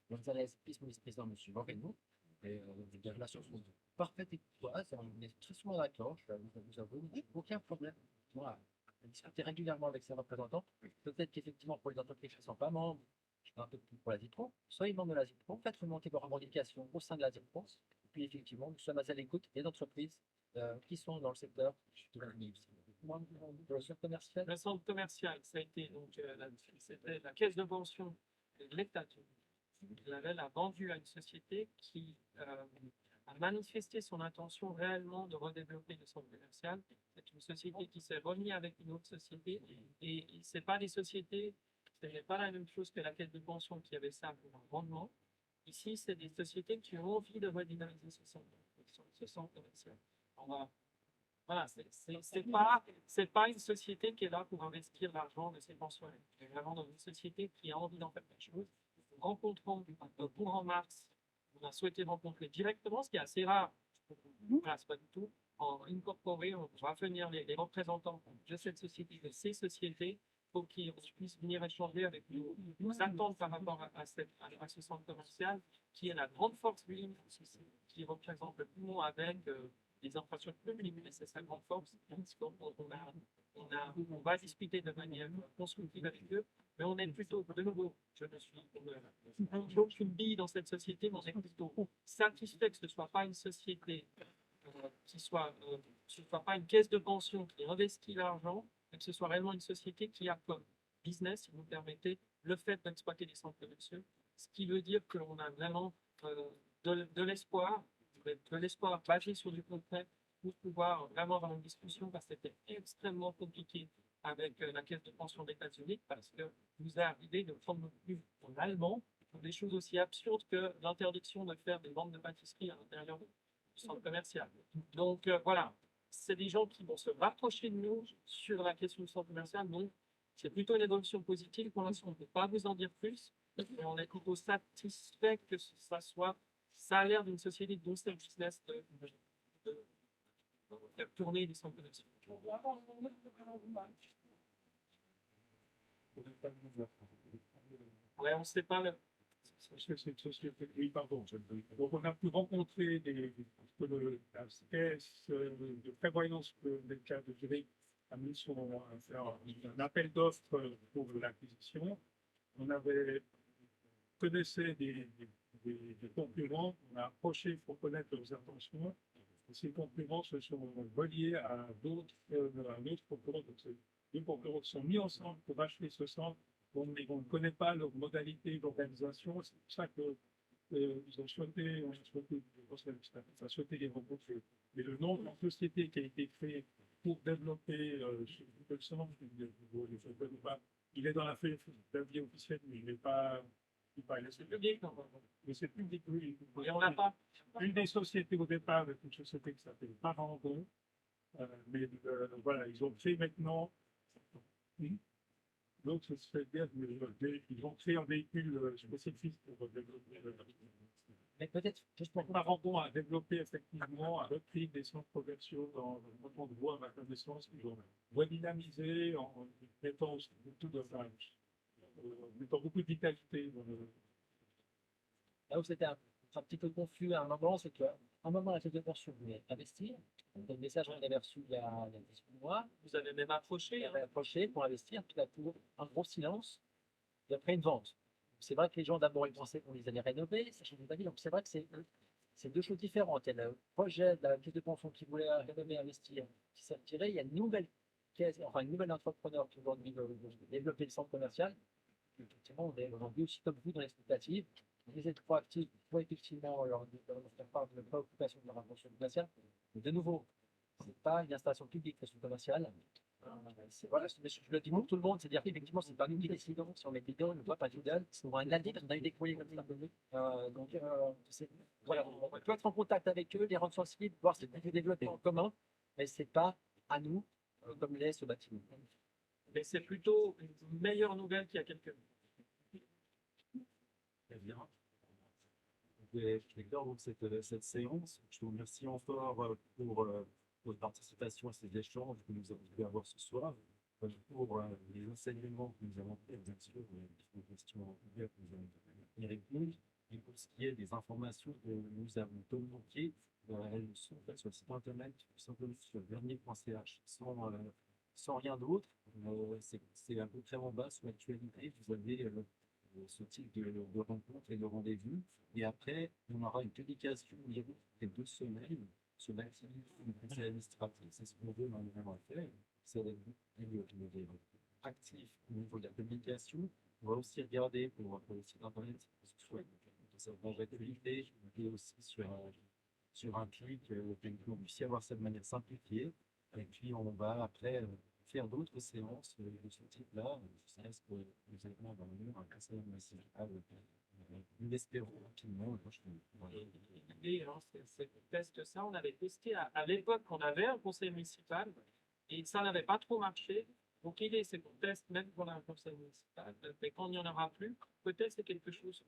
Gonzalez, vice-président, M. Moreno. Et les relations sont parfaites et courtoises, on est très souvent d'accord, je vous avoue, je n'ai aucun problème à discuter régulièrement avec ses représentants. Peut-être qu'effectivement, pour les entreprises qui ne sont pas membres, un peu plus pour la ZIPRO, soyez membre de la ZIPRO, faites remonter vos revendications au sein de la ZIPRO, et puis effectivement, nous sommes à l'écoute des entreprises qui sont dans le secteur de la le centre commercial. Le centre commercial, ça a été donc c'était la caisse de pension de l'État. Elle a vendu à une société qui a manifesté son intention réellement de redévelopper le centre commercial. C'est une société qui s'est remise avec une autre société et ce n'est pas des sociétés, ce n'est pas la même chose que la caisse de pension qui avait ça pour un rendement. Ici, c'est des sociétés qui ont envie de redynamiser ce centre commercial. Voilà, c'est pas une société qui est là pour investir l'argent de ses pensionnaires. C'est vraiment dans une société qui a envie d'en faire quelque chose. Rencontrons pour en mars, on a souhaité rencontrer directement, ce qui est assez rare. Voilà, c'est pas du tout en incorporé, on va venir les représentants de cette société, de ces sociétés, pour qu'ils puissent venir échanger avec nous, nous attendre par rapport à ce centre commercial, qui est la grande force du Limousin, qui représente le poumon avec les infrastructures publiques, mais c'est sa grande force. On va discuter de manière constructive avec eux, mais on est plutôt, de nouveau, je ne suis aucune bille dans cette société, mais on est plutôt satisfait que ce ne soit pas une société ce ne soit pas une caisse de pension qui investit l'argent, mais que ce soit réellement une société qui a comme business, si vous me permettez, le fait d'exploiter des centres commerciaux, ce qui veut dire qu'on a vraiment de l'espoir basé sur du concret pour pouvoir vraiment avoir une discussion parce que c'était extrêmement compliqué avec la caisse de pension des États-Unis parce que vous avez l'idée de prendre plus en allemand pour des choses aussi absurdes que l'interdiction de faire des ventes de pâtisserie à l'intérieur du centre commercial. Donc voilà, c'est des gens qui vont se rapprocher de nous sur la question du centre commercial. Donc c'est plutôt une évolution positive. Pour l'instant, on ne peut pas vous en dire plus, mais on est plutôt satisfait que ça a l'air d'une société dont c'est le business de tourner des centres commerciaux. Ouais, on ne sait pas. Oui, pardon. Donc, on a pu rencontrer la caisse de prévoyance des cas de Zurich a mis un appel d'offres pour l'acquisition. On connaissait des concurrents, on a approché pour connaître leurs intentions. Et ces concurrents se sont reliés à d'autres concurrents. Donc, ces deux concurrents se sont mis ensemble pour acheter ce centre. On ne connaît pas leurs modalités d'organisation. C'est pour ça que ils ont souhaité, on a souhaité les rencontrer. Mais le nom de la société qui a été créée pour développer ce centre, il est dans la feuille d'avis officielle, mais il n'est pas. C'est public, non? Mais c'est public, oui. Et on n'a pas. Une des sociétés au départ, une société qui s'appelle Parandon, mais voilà, ils ont créé maintenant. Donc, c'est bien, ils ont créé un véhicule spécifique pour développer. Mais peut-être, juste pour Parandon a développé effectivement, a repris des centres commerciaux dans le canton de Vaud, à ma connaissance, qu'ils ont redynamisé en mettant beaucoup de vitalité. là où c'était un petit peu confus à un moment, c'est qu'à un moment, la caisse de pension voulait investir. Donc, le message qu'on avait reçu il y a 18 mois, Vous avez même approché. il avait approché pour investir, puis là, pour un gros silence, et après une vente. C'est vrai que les gens d'abord ils pensaient qu'on les allait rénover, ça change d'avis. Donc c'est vrai que c'est deux choses différentes. Il y a le projet de la caisse de pension qui voulait rénover, investir, qui s'est retiré. Il y a une nouvelle caisse, enfin une nouvelle entrepreneur qui aujourd'hui veut développer le centre commercial. Effectivement, on est aujourd'hui aussi comme vous dans l'expectative. Vous êtes proactifs pour effectivement leur faire part de la préoccupation de leur intention commerciale. Mais de nouveau, ce n'est pas une installation publique, c'est commerciale. Voilà, je le dis pour tout le monde, c'est-à-dire qu'effectivement, c'est pas nous qui décidons si on met des dons, on ne voit pas du don, c'est un avis parce qu'on a eu des courriers comme ça. Voilà, on peut être en contact avec eux, les rendre sensibles, voir si on peut développer en commun, mais ce n'est pas à nous, comme l'est ce bâtiment. Mais c'est plutôt une meilleure nouvelle qu'il y a quelques mois. Très bien. Je vais clore donc cette séance. Je vous remercie encore pour votre participation à ces échanges que nous avons pu avoir ce soir, pour les enseignements que nous avons fait, bien sûr, les questions ouvertes que nous avons y répondre, et pour ce qui est des informations que nous avons communiquées, elles sont faites sur le site internet, tout simplement sur vernier.ch, sans rien d'autre. C'est un peu très en bas sur l'actualité. Vous avez ce type de rencontre et de rendez-vous. Et après, on aura une publication il y a 2 semaines sur l'activité du conseil administratif. C'est ce qu'on veut normalement faire. C'est actif au niveau de la publication. On va aussi regarder pour le site internet sa rentabilité et aussi sur un clic que vous puissiez avoir ça de manière simplifiée. Et puis on va après faire d'autres séances de ce type-là, ce que nous avons dans un conseil municipal. Nous l'espérons rapidement. L'idée, c'est qu'on teste ça. On avait testé à l'époque, on avait un conseil municipal et ça n'avait pas trop marché. Donc l'idée, c'est qu'on teste même pour un conseil municipal. Mais quand il n'y en aura plus, peut-être c'est quelque chose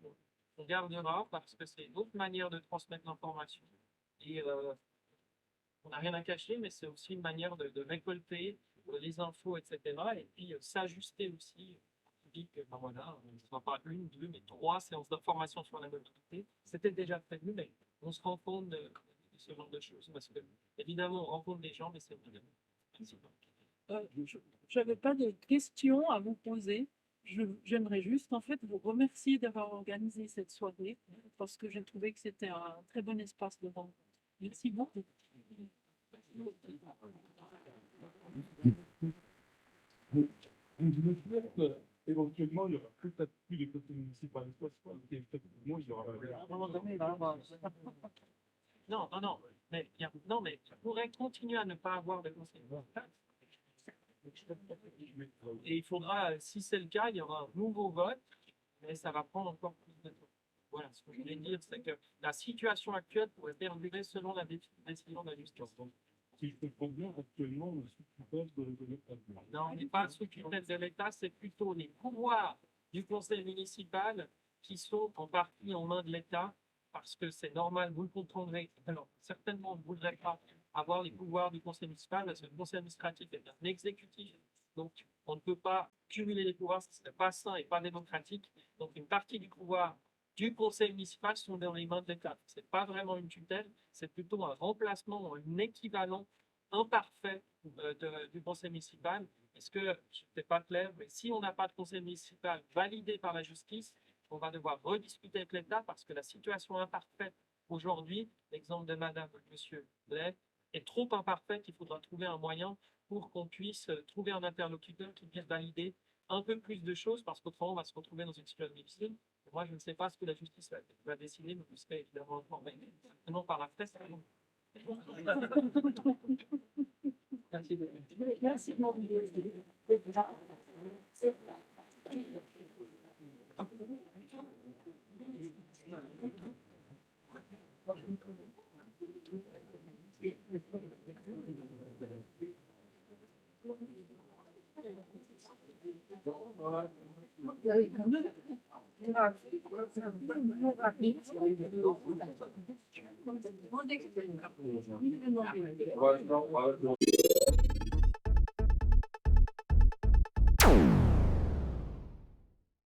qu'on gardera parce que c'est une autre manière de transmettre l'information. Et on n'a rien à cacher, mais c'est aussi une manière de récolter les infos, etc. Et puis s'ajuster aussi. Ben voilà, on ne fera pas 1, 2, mais 3 séances d'information sur la mobilité. C'était déjà prévu, mais on se rend compte de ce genre de choses. Parce que, évidemment, on rencontre des gens, mais c'est vraiment principal. Je n'avais pas de questions à vous poser. J'aimerais juste en fait vous remercier d'avoir organisé cette soirée parce que j'ai trouvé que c'était un très bon espace de rencontre. Merci beaucoup. Éventuellement, il y aura peut-être plus de côté municipal. Effectivement, il y aura. Non, mais on pourrait continuer à ne pas avoir de conseil municipal. Et il faudra, si c'est le cas, il y aura un nouveau vote, mais ça va prendre encore plus de temps. Voilà, ce que je voulais dire, c'est que la situation actuelle pourrait perdurer selon la décision de la justice. Si je comprends bien, actuellement, on est sous tutelle de l'État. Non, on n'est pas sous tutelle de l'État, c'est plutôt les pouvoirs du conseil municipal qui sont en partie en main de l'État, parce que c'est normal, vous le comprendrez. Alors, certainement, on ne voudrait pas avoir les pouvoirs du conseil municipal, parce que le conseil administratif est un exécutif, donc on ne peut pas cumuler les pouvoirs, ce serait pas sain et pas démocratique. Donc, une partie du pouvoir du conseil municipal sont dans les mains de l'État. Ce n'est pas vraiment une tutelle, c'est plutôt un remplacement, un équivalent imparfait du conseil municipal. Est-ce que, je n'étais pas clair, mais si on n'a pas de conseil municipal validé par la justice, on va devoir rediscuter avec l'État parce que la situation imparfaite aujourd'hui, l'exemple de madame ou de monsieur Blais, est trop imparfaite. Il faudra trouver un moyen pour qu'on puisse trouver un interlocuteur qui puisse valider un peu plus de choses parce qu'autrement, on va se retrouver dans une situation difficile. Moi, je ne sais pas ce que la justice va décider, mais vous serez évidemment informé, non par la presse. Merci. Merci.